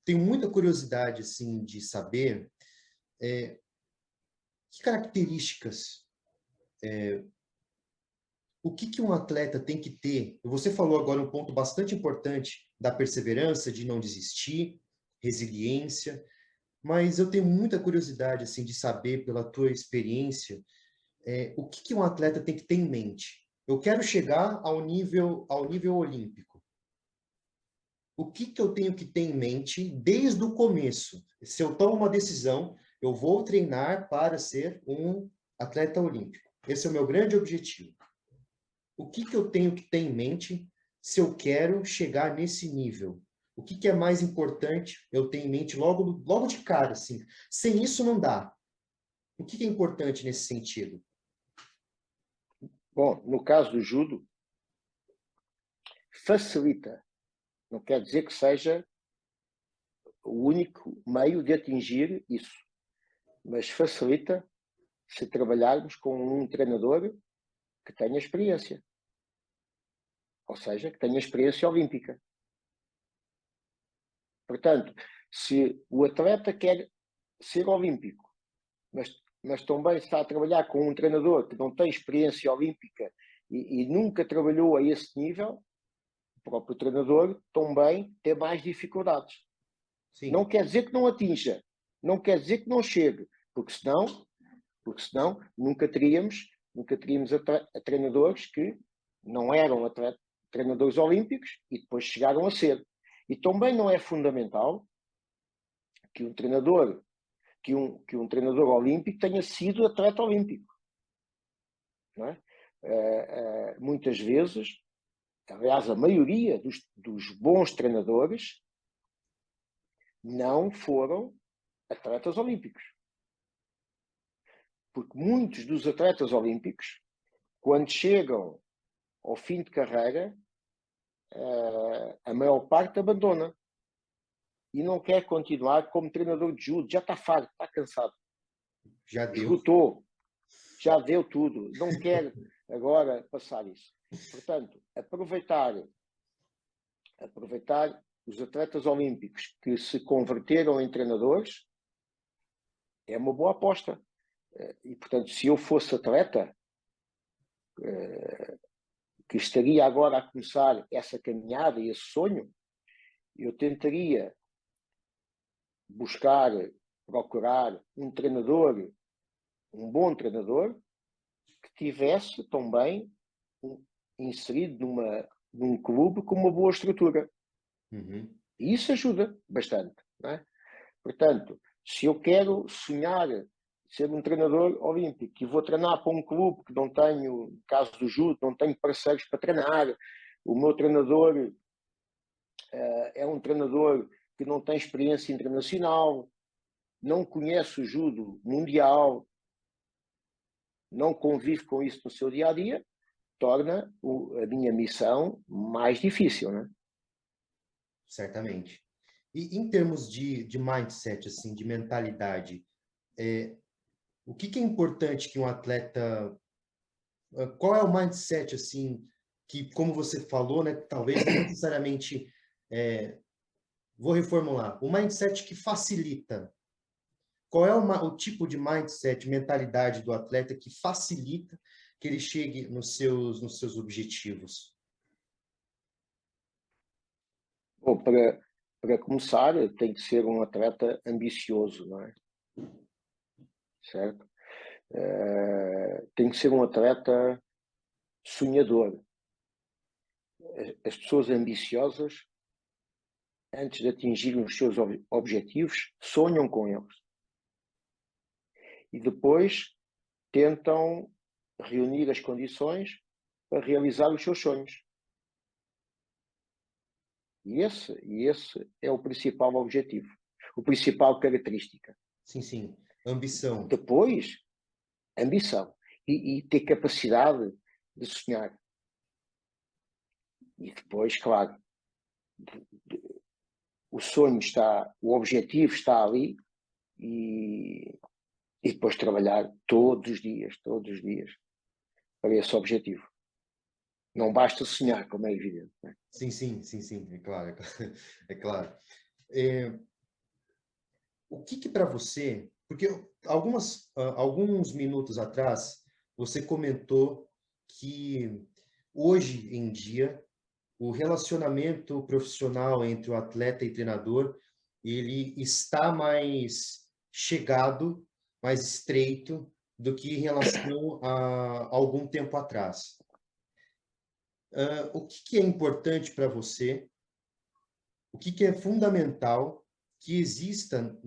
tenho muita curiosidade assim, de saber que características, o que um atleta tem que ter. Você falou agora um ponto bastante importante da perseverança, de não desistir, resiliência, mas eu tenho muita curiosidade assim, de saber, pela tua experiência, o que um atleta tem que ter em mente. Eu quero chegar ao nível olímpico. O que eu tenho que ter em mente desde o começo? Se eu tomo uma decisão, eu vou treinar para ser um atleta olímpico. Esse é o meu grande objetivo. O que eu tenho que ter em mente se eu quero chegar nesse nível? O que é mais importante eu ter em mente logo de cara, assim? Sem isso não dá. O que é importante nesse sentido? Bom, no caso do judo, facilita. Não quer dizer que seja o único meio de atingir isso. Mas facilita se trabalharmos com um treinador que tenha experiência. Ou seja, que tenha experiência olímpica. Portanto, se o atleta quer ser olímpico, mas também está a trabalhar com um treinador que não tem experiência olímpica e nunca trabalhou a esse nível, o próprio treinador também tem mais dificuldades. Sim. Não quer dizer que não atinja, não quer dizer que não chegue, porque senão nunca teríamos treinadores que não eram treinadores olímpicos e depois chegaram a ser. E também não é fundamental que um treinador olímpico tenha sido atleta olímpico. Não é? Muitas vezes, aliás, a maioria dos bons treinadores não foram atletas olímpicos. Porque muitos dos atletas olímpicos, quando chegam ao fim de carreira, a maior parte abandona e não quer continuar como treinador de judo, já está farto, está cansado, já deu. Esgotou, já deu tudo, não quer agora passar isso. Portanto, aproveitar os atletas olímpicos que se converteram em treinadores é uma boa aposta. E, portanto, se eu fosse atleta que estaria agora a começar essa caminhada e esse sonho, eu tentaria procurar um treinador, um bom treinador, que tivesse também inserido num clube com uma boa estrutura. Uhum. E isso ajuda bastante. Não é? Portanto, se eu quero sonhar ser um treinador olímpico e vou treinar para um clube que não tenho, no caso do judo, não tenho parceiros para treinar, o meu treinador é um treinador que não tem experiência internacional, não conhece o judo mundial, não convive com isso no seu dia a dia, torna a minha missão mais difícil, né? Certamente. E em termos de mindset, assim, de mentalidade, o que é importante que um atleta... Qual é o mindset, assim, que, como você falou, né, talvez não necessariamente... vou reformular. O mindset que facilita. Qual é o tipo de mindset, mentalidade do atleta que facilita que ele chegue nos seus objetivos? Bom, para começar, tem que ser um atleta ambicioso, não é? Certo? Tem que ser um atleta sonhador. As pessoas ambiciosas, antes de atingirem os seus objetivos, sonham com eles. E depois tentam reunir as condições para realizar os seus sonhos. E esse é o principal objetivo, o principal característica. Sim, sim. Ambição. Depois, ambição. E ter capacidade de sonhar. E depois, claro, o sonho está, o objetivo está ali e depois trabalhar todos os dias, para esse objetivo. Não basta sonhar, como é evidente. Né? Sim, é claro. É claro. O que para você... Porque alguns minutos atrás, você comentou que hoje em dia o relacionamento profissional entre o atleta e treinador, ele está mais chegado, mais estreito do que em relação a algum tempo atrás. O que é importante para você? O que é fundamental que exista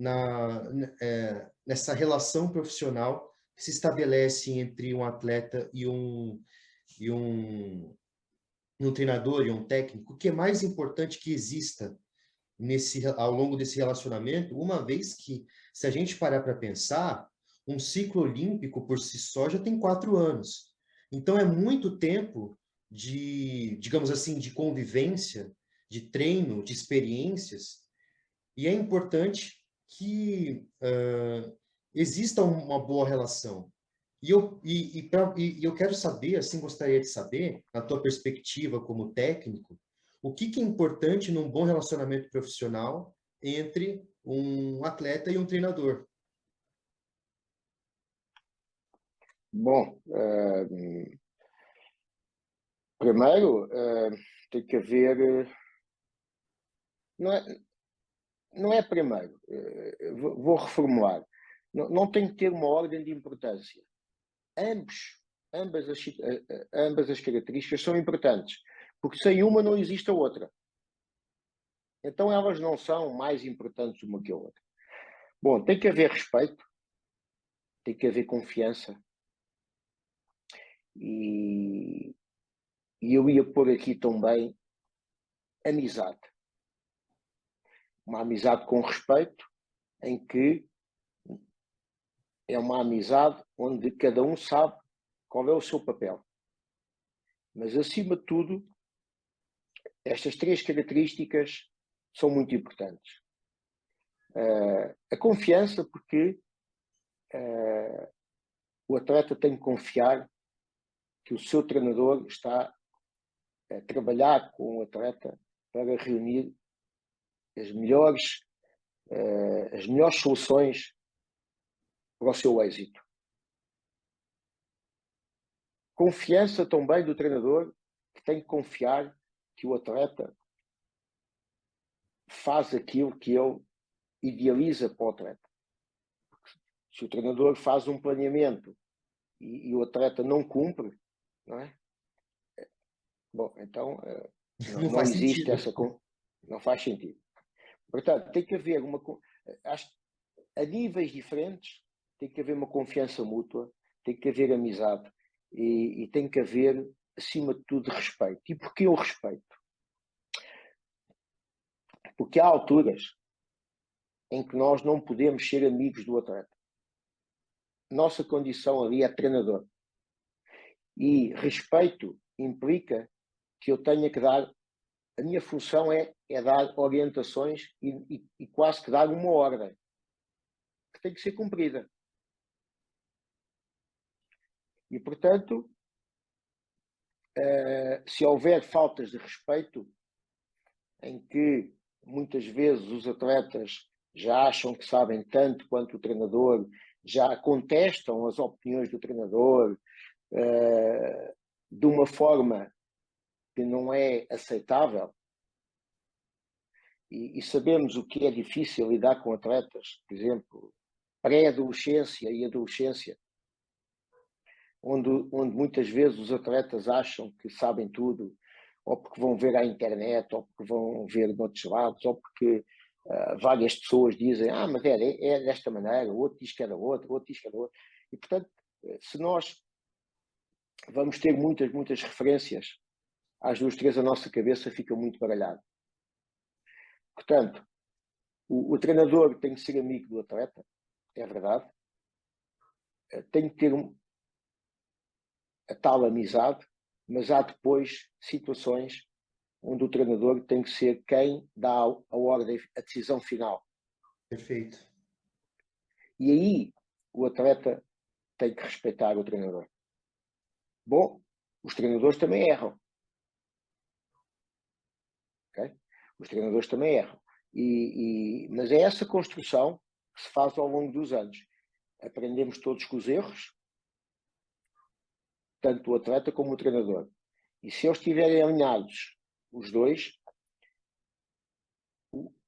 nessa relação profissional que se estabelece entre um atleta e um treinador e um técnico? O que é mais importante que exista ao longo desse relacionamento, uma vez que, se a gente parar para pensar, um ciclo olímpico por si só já tem 4 anos. Então é muito tempo de, digamos assim, de convivência, de treino, de experiências, e é importante que exista uma boa relação. E eu quero saber, assim, gostaria de saber, na tua perspectiva como técnico, o que é importante num bom relacionamento profissional entre um atleta e um treinador. Bom, primeiro tem que haver... Não é primeiro, vou reformular. Não tem que ter uma ordem de importância. Ambas as características são importantes, porque sem uma não existe a outra. Então elas não são mais importantes uma que a outra. Bom, tem que haver respeito, tem que haver confiança, e eu ia pôr aqui também amizade. Uma amizade com respeito, em que é uma amizade onde cada um sabe qual é o seu papel. Mas, acima de tudo, estas 3 características são muito importantes. A confiança, porque o atleta tem que confiar que o seu treinador está a trabalhar com o atleta para reunir as melhores soluções para o seu êxito. Confiança também do treinador, que tem que confiar que o atleta faz aquilo que ele idealiza para o atleta. Se o treinador faz um planeamento e o atleta não cumpre, não é? Bom, então não existe essa... Não faz sentido. Portanto, tem que haver a níveis diferentes, tem que haver uma confiança mútua, tem que haver amizade e tem que haver, acima de tudo, respeito. E porquê o respeito? Porque há alturas em que nós não podemos ser amigos do atleta. Nossa condição ali é treinador. E respeito implica que eu tenha que dar, a minha função é dar orientações e quase que dar uma ordem que tem que ser cumprida. E, portanto, se houver faltas de respeito, em que muitas vezes os atletas já acham que sabem tanto quanto o treinador, já contestam as opiniões do treinador de uma forma que não é aceitável, e sabemos o que é difícil lidar com atletas, por exemplo, pré-adolescência e adolescência, onde muitas vezes os atletas acham que sabem tudo, ou porque vão ver à internet, ou porque vão ver noutros lados, ou porque várias pessoas dizem, mas é desta maneira, o outro diz que é da outra, o outro diz que é da outra. E, portanto, se nós vamos ter muitas referências, às 2, 3 a nossa cabeça fica muito baralhado. Portanto, o treinador tem que ser amigo do atleta, é verdade. Tem que ter a tal amizade, mas há depois situações onde o treinador tem que ser quem dá a ordem, a decisão final. Perfeito. E aí o atleta tem que respeitar o treinador. Bom, os treinadores também erram. Okay? Os treinadores também erram. Mas é essa construção que se faz ao longo dos anos. Aprendemos todos com os erros, tanto o atleta como o treinador. E se eles estiverem alinhados, os dois,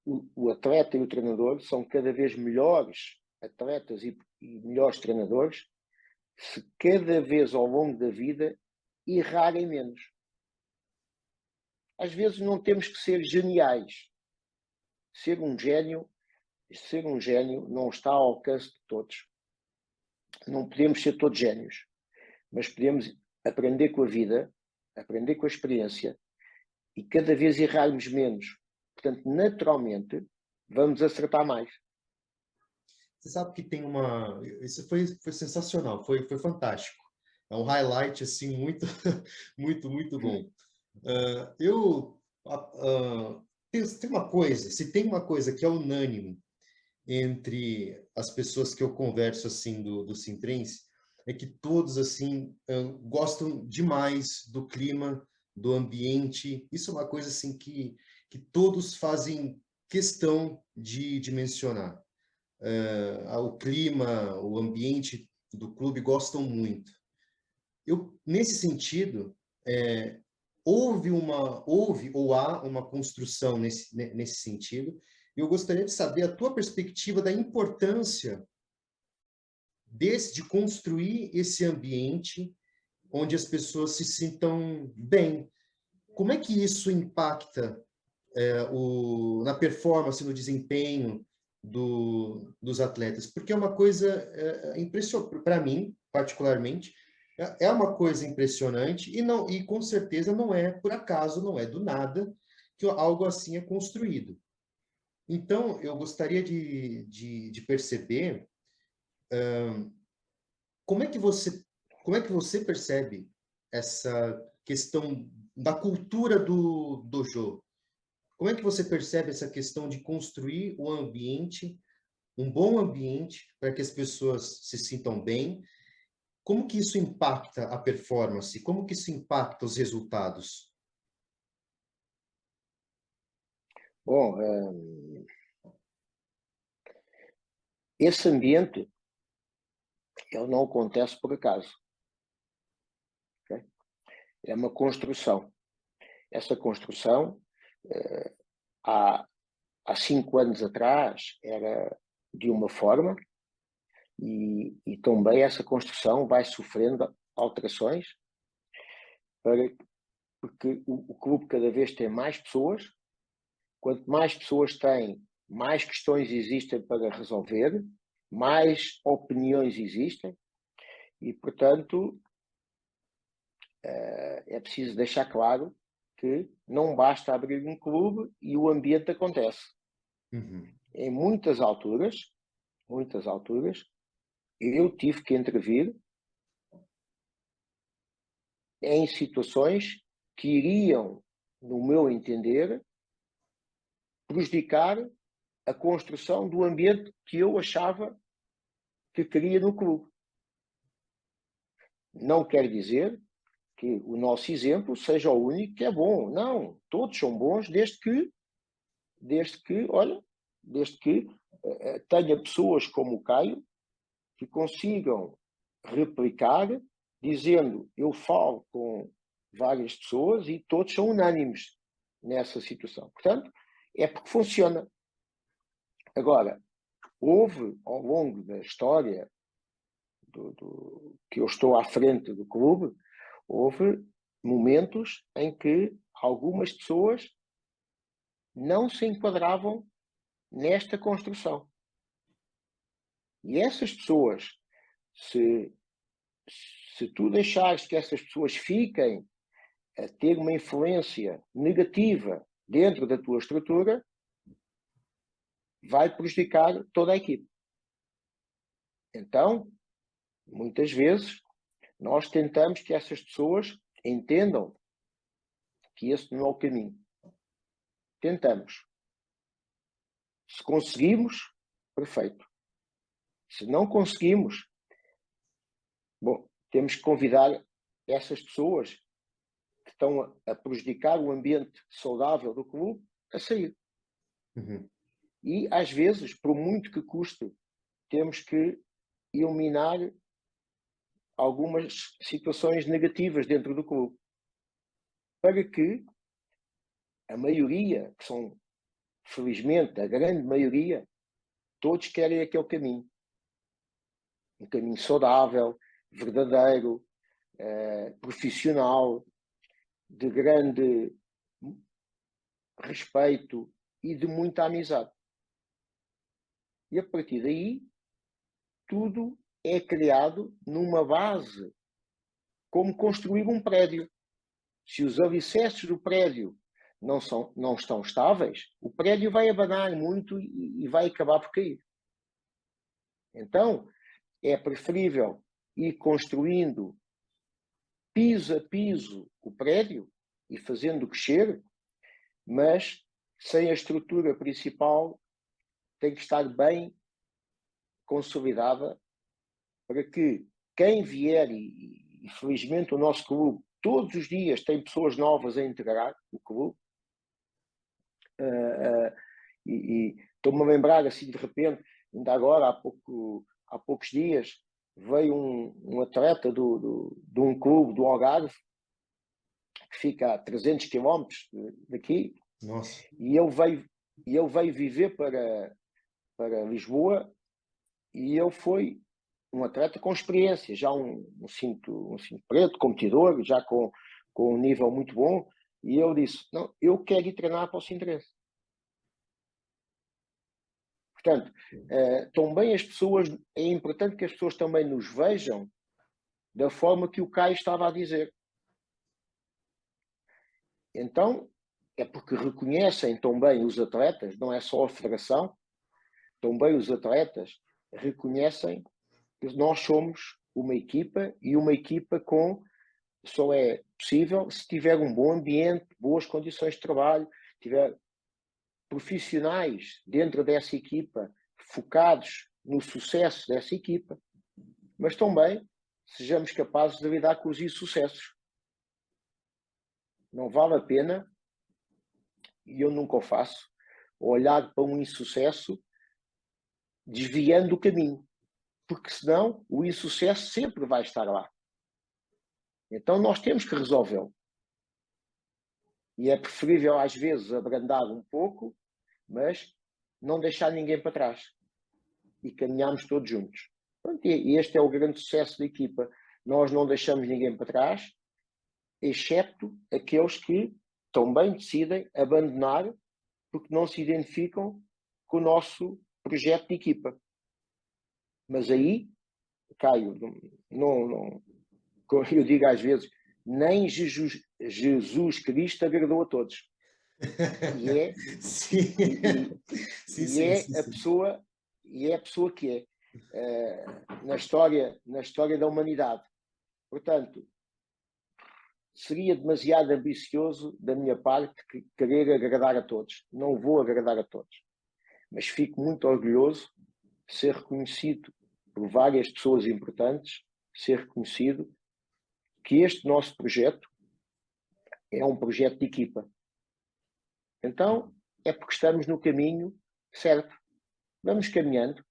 o atleta e o treinador são cada vez melhores atletas e melhores treinadores, se cada vez ao longo da vida errarem menos. Às vezes não temos que ser geniais. Ser um gênio não está ao alcance de todos. Não podemos ser todos génios, mas podemos aprender com a vida, aprender com a experiência e cada vez errarmos menos. Portanto, naturalmente, vamos acertar mais. Você sabe que tem uma... Isso foi sensacional, foi fantástico. É um highlight, assim, muito, muito bom. Tem uma coisa, se tem uma coisa que é unânime entre as pessoas que eu converso, assim, do Sintrense, é que todos, assim, gostam demais do clima, do ambiente. Isso é uma coisa, assim, que todos fazem questão de mencionar. O clima, o ambiente do clube gostam muito. Nesse sentido, houve ou há uma construção nesse sentido. Eu gostaria de saber a tua perspectiva da importância de construir esse ambiente onde as pessoas se sintam bem. Como é que isso impacta na performance, no desempenho dos atletas? Porque é uma coisa impressionante, para mim, particularmente, é uma coisa impressionante e com certeza não é por acaso, não é do nada que algo assim é construído. Então, eu gostaria de perceber como é que você percebe essa questão da cultura do dojo? Como é que você percebe essa questão de construir um ambiente, um bom ambiente, para que as pessoas se sintam bem? Como que isso impacta a performance? Como que isso impacta os resultados? Bom, esse ambiente ele não acontece por acaso. Okay? É uma construção. Essa construção, há 5 anos atrás, era de uma forma e também essa construção vai sofrendo alterações porque o clube cada vez tem mais pessoas. Quanto mais pessoas têm, mais questões existem para resolver, mais opiniões existem e, portanto, é preciso deixar claro que não basta abrir um clube e o ambiente acontece. Uhum. em muitas alturas, eu tive que intervir em situações que iriam, no meu entender, prejudicar a construção do ambiente que eu achava que queria no clube. Não quer dizer que o nosso exemplo seja o único que é bom. Não, todos são bons desde que tenha pessoas como o Caio que consigam replicar, dizendo, eu falo com várias pessoas e todos são unânimes nessa situação. Portanto, é porque funciona. Agora, houve, ao longo da história que eu estou à frente do clube, houve momentos em que algumas pessoas não se enquadravam nesta construção. E essas pessoas, se tu deixares que essas pessoas fiquem a ter uma influência negativa dentro da tua estrutura, vai prejudicar toda a equipe. Então, muitas vezes, nós tentamos que essas pessoas entendam que esse não é o caminho. Tentamos. Se conseguimos, perfeito. Se não conseguimos, bom, temos que convidar essas pessoas que estão a prejudicar o ambiente saudável do clube a sair. Uhum. E, às vezes, por muito que custe, temos que eliminar algumas situações negativas dentro do clube. Para que a maioria, que são, felizmente, a grande maioria, todos querem aquele caminho. Um caminho saudável, verdadeiro, profissional, de grande respeito e de muita amizade. E a partir daí, tudo é criado numa base, como construir um prédio. Se os alicerces do prédio não estão estáveis, o prédio vai abanar muito e vai acabar por cair. Então, é preferível ir construindo piso a piso o prédio e fazendo crescer, mas sem a estrutura principal, tem que estar bem consolidada para que quem vier, e felizmente o nosso clube todos os dias tem pessoas novas a integrar o clube, e estou-me a lembrar assim de repente, ainda agora há poucos dias, veio um atleta de um clube do Algarve, que fica a 300 km daqui. Nossa. E ele veio viver para Lisboa, e ele foi um atleta com experiência, já um cinto preto, competidor, já com um nível muito bom, e ele disse, não, eu quero ir treinar para o Sintrense. Portanto, também as pessoas, é importante que as pessoas também nos vejam da forma que o Caio estava a dizer. Então, é porque reconhecem também os atletas, não é só a federação, também os atletas reconhecem que nós somos uma equipa, e uma equipa só é possível se tiver um bom ambiente, boas condições de trabalho, tiver profissionais dentro dessa equipa focados no sucesso dessa equipa, mas também sejamos capazes de lidar com os insucessos. Não vale a pena, e eu nunca o faço, olhar para um insucesso desviando o caminho, porque senão o insucesso sempre vai estar lá. Então nós temos que resolvê-lo. E é preferível às vezes abrandar um pouco, mas não deixar ninguém para trás. E caminharmos todos juntos. Pronto, e este é o grande sucesso da equipa. Nós não deixamos ninguém para trás, excepto aqueles que também decidem abandonar porque não se identificam com o nosso projeto de equipa. Mas aí, Caio, não, como eu digo às vezes, nem Jesus Cristo agradou a todos. E é, Sim. Sim, e sim, é sim, a sim. pessoa, e é a pessoa que é na história da humanidade. Portanto, seria demasiado ambicioso da minha parte querer agradar a todos. Não vou agradar a todos. Mas fico muito orgulhoso de ser reconhecido por várias pessoas importantes, ser reconhecido que este nosso projeto é um projeto de equipa. Então, é porque estamos no caminho certo. Vamos caminhando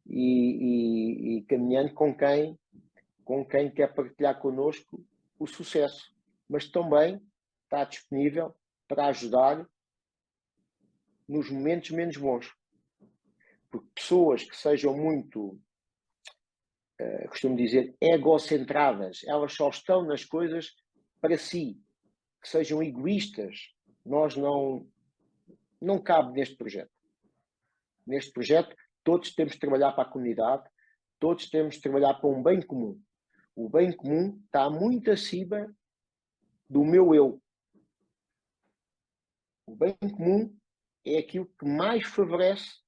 e caminhando com quem quer partilhar connosco o sucesso, mas também está disponível para ajudar nos momentos menos bons. Porque pessoas que sejam muito, costumo dizer, egocentradas, elas só estão nas coisas para si, que sejam egoístas, nós não cabe neste projeto. Neste projeto, todos temos de trabalhar para a comunidade, todos temos de trabalhar para um bem comum. O bem comum está muito acima do meu eu. O bem comum é aquilo que mais favorece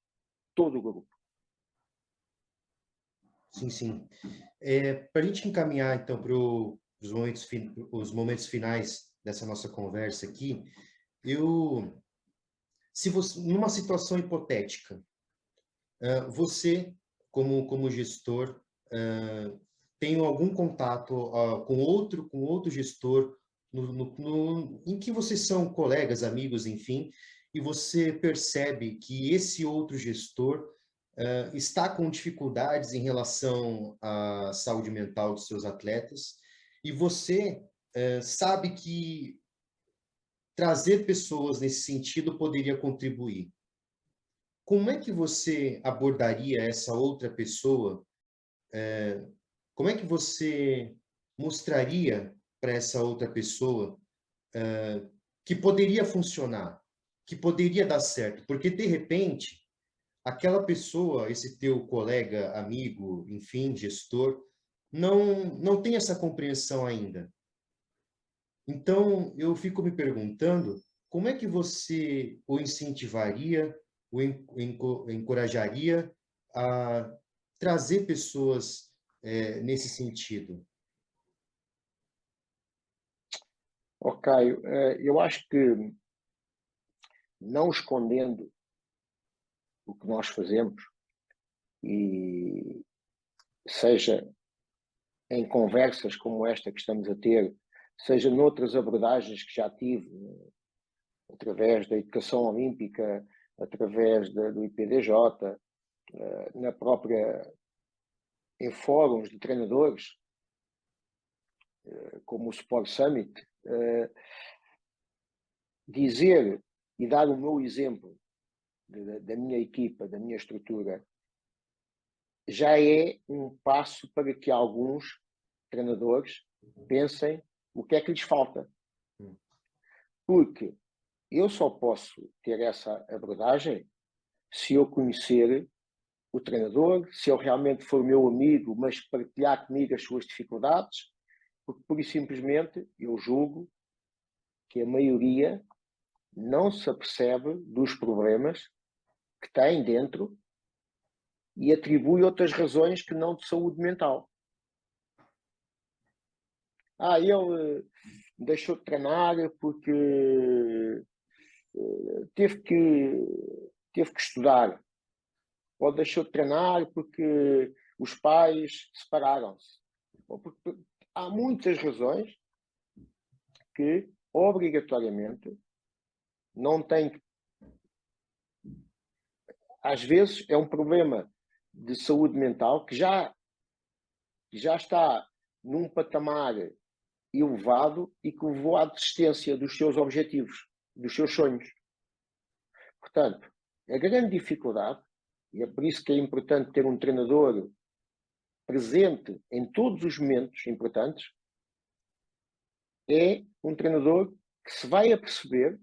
todo o grupo. Sim, sim. Para a gente encaminhar, então, para os momentos finais dessa nossa conversa aqui, se você, numa situação hipotética, você, como gestor, tem algum contato com outro gestor, em que vocês são colegas, amigos, enfim, e você percebe que esse outro gestor está com dificuldades em relação à saúde mental dos seus atletas, e você sabe que trazer pessoas nesse sentido poderia contribuir. Como é que você abordaria essa outra pessoa? Como é que você mostraria para essa outra pessoa que poderia funcionar, que poderia dar certo? Porque, de repente, aquela pessoa, esse teu colega, amigo, enfim, gestor, não tem essa compreensão ainda. Então, eu fico me perguntando como é que você o incentivaria, o encorajaria a trazer pessoas nesse sentido? Ok, eu acho que não escondendo o que nós fazemos, e seja em conversas como esta que estamos a ter, seja noutras abordagens que já tive, através da educação olímpica, através do IPDJ, na própria, em fóruns de treinadores, como o Sport Summit, dizer e dar o meu exemplo da minha equipa, da minha estrutura, já é um passo para que alguns treinadores pensem o que é que lhes falta. Porque eu só posso ter essa abordagem se eu conhecer o treinador, se ele realmente for meu amigo, mas partilhar comigo as suas dificuldades, porque pura e simplesmente eu julgo que a maioria não se apercebe dos problemas que tem dentro e atribui outras razões que não de saúde mental. Ele deixou de treinar porque teve que estudar. Ou deixou de treinar porque os pais separaram-se. Há muitas razões que, obrigatoriamente, não têm que... Às vezes é um problema de saúde mental que já está num patamar elevado e que levou à desistência dos seus objetivos, dos seus sonhos. Portanto, a grande dificuldade, e é por isso que é importante ter um treinador presente em todos os momentos importantes, é um treinador que se vai aperceber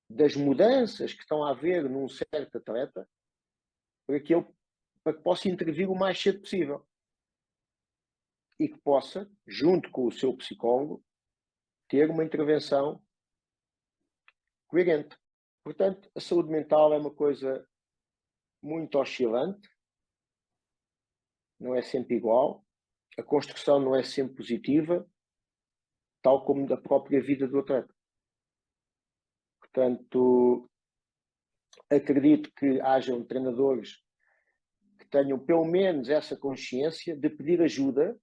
das mudanças que estão a haver num certo atleta para que possa intervir o mais cedo possível e que possa, junto com o seu psicólogo, ter uma intervenção coerente. Portanto, a saúde mental é uma coisa muito oscilante, não é sempre igual, a construção não é sempre positiva, tal como da própria vida do atleta. Portanto, acredito que hajam treinadores que tenham pelo menos essa consciência de pedir ajuda,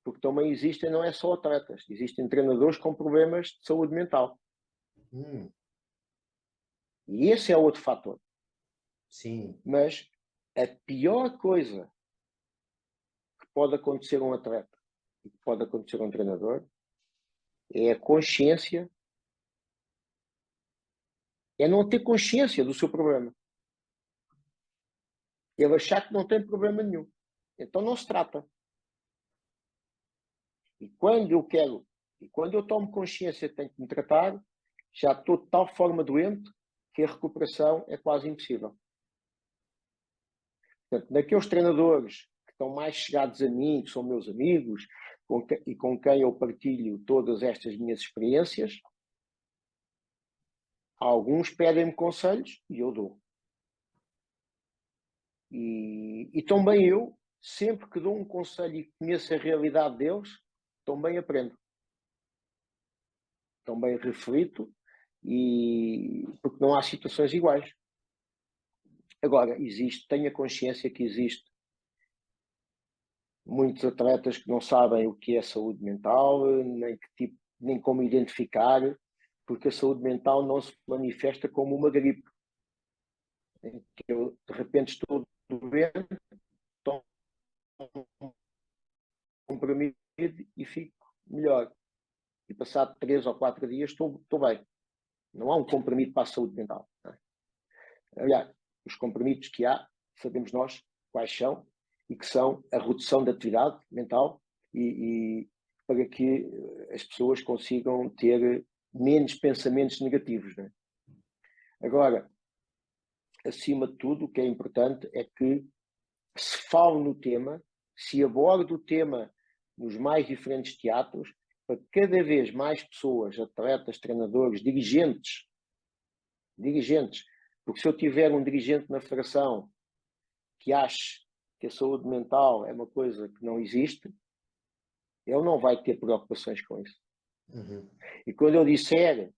porque também existem, não é só atletas, existem treinadores com problemas de saúde mental. E esse é outro fator. Sim. Mas a pior coisa que pode acontecer a um atleta e que pode acontecer a um treinador é a consciência, é não ter consciência do seu problema. Ele achar que não tem problema nenhum. Então não se trata. E quando eu tomo consciência que tenho que me tratar, já estou de tal forma doente que a recuperação é quase impossível. Portanto, naqueles treinadores que estão mais chegados a mim, que são meus amigos, e com quem eu partilho todas estas minhas experiências, alguns pedem-me conselhos e eu dou. E também eu, sempre que dou um conselho e conheço a realidade deles, também aprendo. Também reflito, porque não há situações iguais. Agora, tenho a consciência que existe muitos atletas que não sabem o que é saúde mental, nem como identificar, porque a saúde mental não se manifesta como uma gripe. Em que eu, de repente, estou doente, tomo um comprimido e fico melhor. E passado 3 ou 4 dias estou bem. Não há um comprimido para a saúde mental. Não é? Aliás, os comprimidos que há, sabemos nós quais são, e que são a redução da atividade mental e para que as pessoas consigam ter menos pensamentos negativos. Não é? Agora, acima de tudo, o que é importante é que se fale no tema, se aborde o tema nos mais diferentes teatros, para que cada vez mais pessoas, atletas, treinadores, dirigentes, porque se eu tiver um dirigente na federação que ache que a saúde mental é uma coisa que não existe, ele não vai ter preocupações com isso. E quando eu disser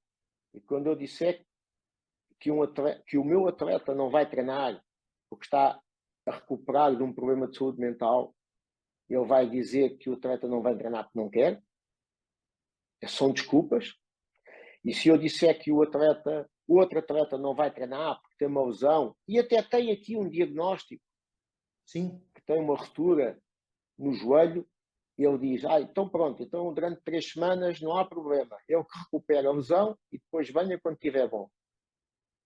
que o meu atleta não vai treinar porque está a recuperar de um problema de saúde mental, ele vai dizer que o atleta não vai treinar porque não quer. São desculpas. E se eu disser que o outro atleta não vai treinar porque tem uma lesão, e até tem aqui um diagnóstico, sim, que tem uma ruptura no joelho, ele diz, então pronto, então durante 3 semanas não há problema, eu que recupero a lesão e depois venha quando estiver bom.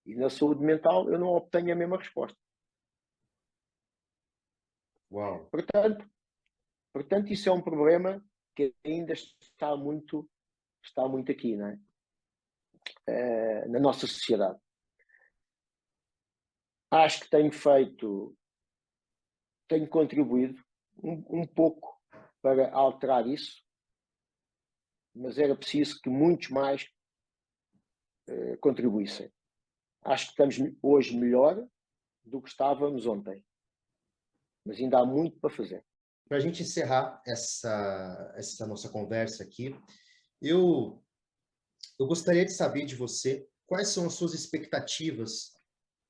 E na saúde mental eu não obtenho a mesma resposta. Uau. Portanto, isso é um problema que ainda está muito aqui, não é? Na nossa sociedade. Acho que tenho contribuído um pouco para alterar isso, mas era preciso que muitos mais contribuíssem. Acho que estamos hoje melhor do que estávamos ontem, mas ainda há muito para fazer. Para a gente encerrar essa nossa conversa aqui, eu gostaria de saber de você quais são as suas expectativas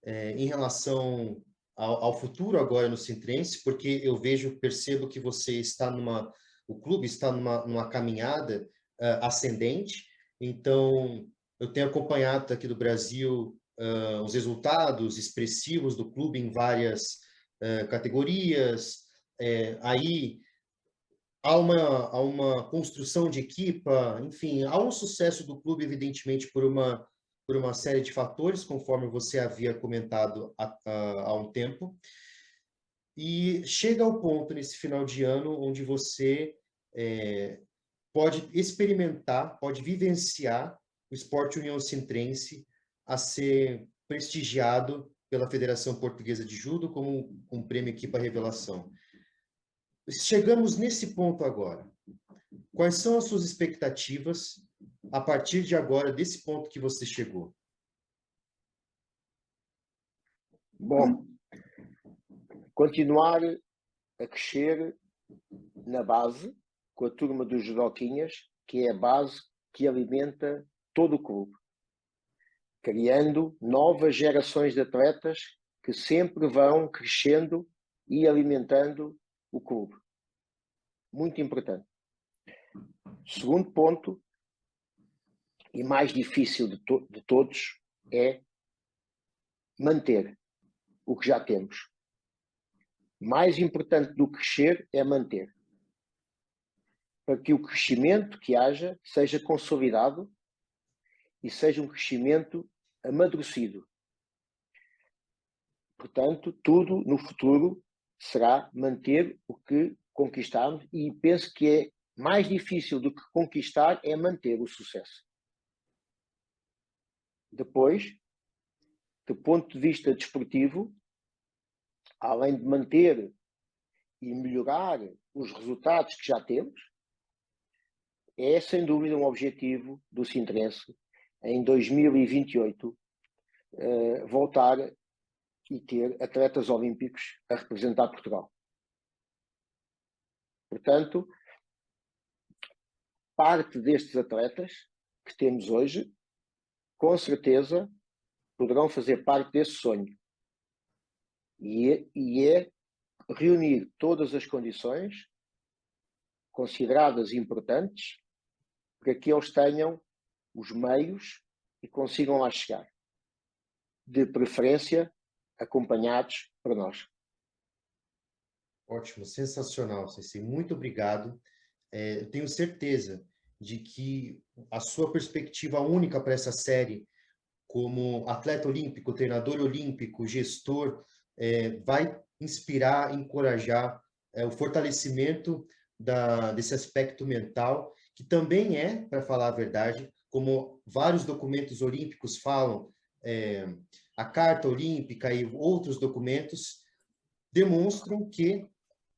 em relação ao futuro agora no Sintrense, porque eu percebo que você o clube está numa caminhada ascendente. Então, eu tenho acompanhado aqui do Brasil os resultados expressivos do clube em várias categorias. Aí há uma construção de equipa, enfim, há um sucesso do clube, evidentemente, por uma série de fatores, conforme você havia comentado há um tempo. E chega ao ponto, nesse final de ano, onde você pode experimentar, pode vivenciar o Esporte União Sintrense a ser prestigiado pela Federação Portuguesa de Judo como um prêmio Equipa Revelação. Chegamos nesse ponto agora. Quais são as suas expectativas a partir de agora, desse ponto que você chegou? Bom, continuar a crescer na base, com a turma dos judoquinhas, que é a base que alimenta todo o clube, criando novas gerações de atletas que sempre vão crescendo e alimentando o clube. Muito importante. Segundo ponto, e mais difícil de todos, é manter o que já temos. Mais importante do que crescer é manter. Para que o crescimento que haja seja consolidado e seja um crescimento amadurecido. Portanto, tudo no futuro será manter o que conquistamos, e penso que é mais difícil do que conquistar é manter o sucesso. Depois, do ponto de vista desportivo, além de manter e melhorar os resultados que já temos, é sem dúvida um objetivo do Sintrense em 2028 voltar e ter atletas olímpicos a representar Portugal. Portanto, parte destes atletas que temos hoje, com certeza, poderão fazer parte desse sonho. E é reunir todas as condições consideradas importantes para que eles tenham os meios e consigam lá chegar. De preferência, acompanhados por nós. Ótimo, sensacional, Sensei. Muito obrigado. Eu tenho certeza de que a sua perspectiva única para essa série, como atleta olímpico, treinador olímpico, gestor, vai inspirar, encorajar o fortalecimento desse aspecto mental, que também é, para falar a verdade, como vários documentos olímpicos falam, a Carta Olímpica e outros documentos demonstram que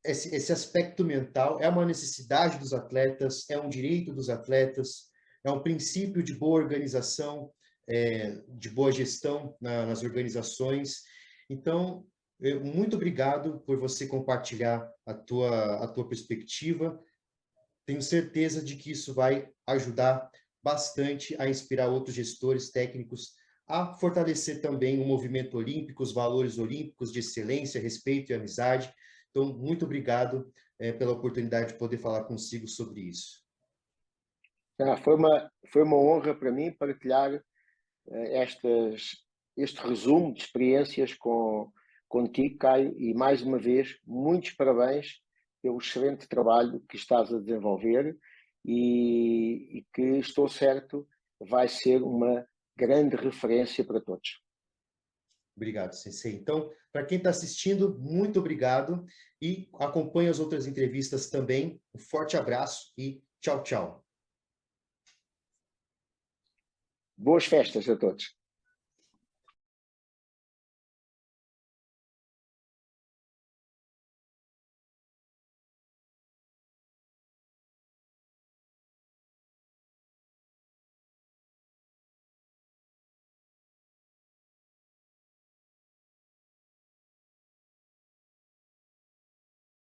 esse aspecto mental é uma necessidade dos atletas, é um direito dos atletas, é um princípio de boa organização, de boa gestão nas organizações. Então, muito obrigado por você compartilhar a tua perspectiva. Tenho certeza de que isso vai ajudar bastante a inspirar outros gestores técnicos a fortalecer também o movimento olímpico, os valores olímpicos de excelência, respeito e amizade. Então, muito obrigado pela oportunidade de poder falar consigo sobre isso. Foi uma honra para mim partilhar este resumo de experiências contigo, Caio, e mais uma vez, muitos parabéns pelo excelente trabalho que estás a desenvolver e que, estou certo, vai ser uma grande referência para todos. Obrigado, Sensei. Então, para quem está assistindo, muito obrigado e acompanhe as outras entrevistas também. Um forte abraço e tchau, tchau. Boas festas a todos.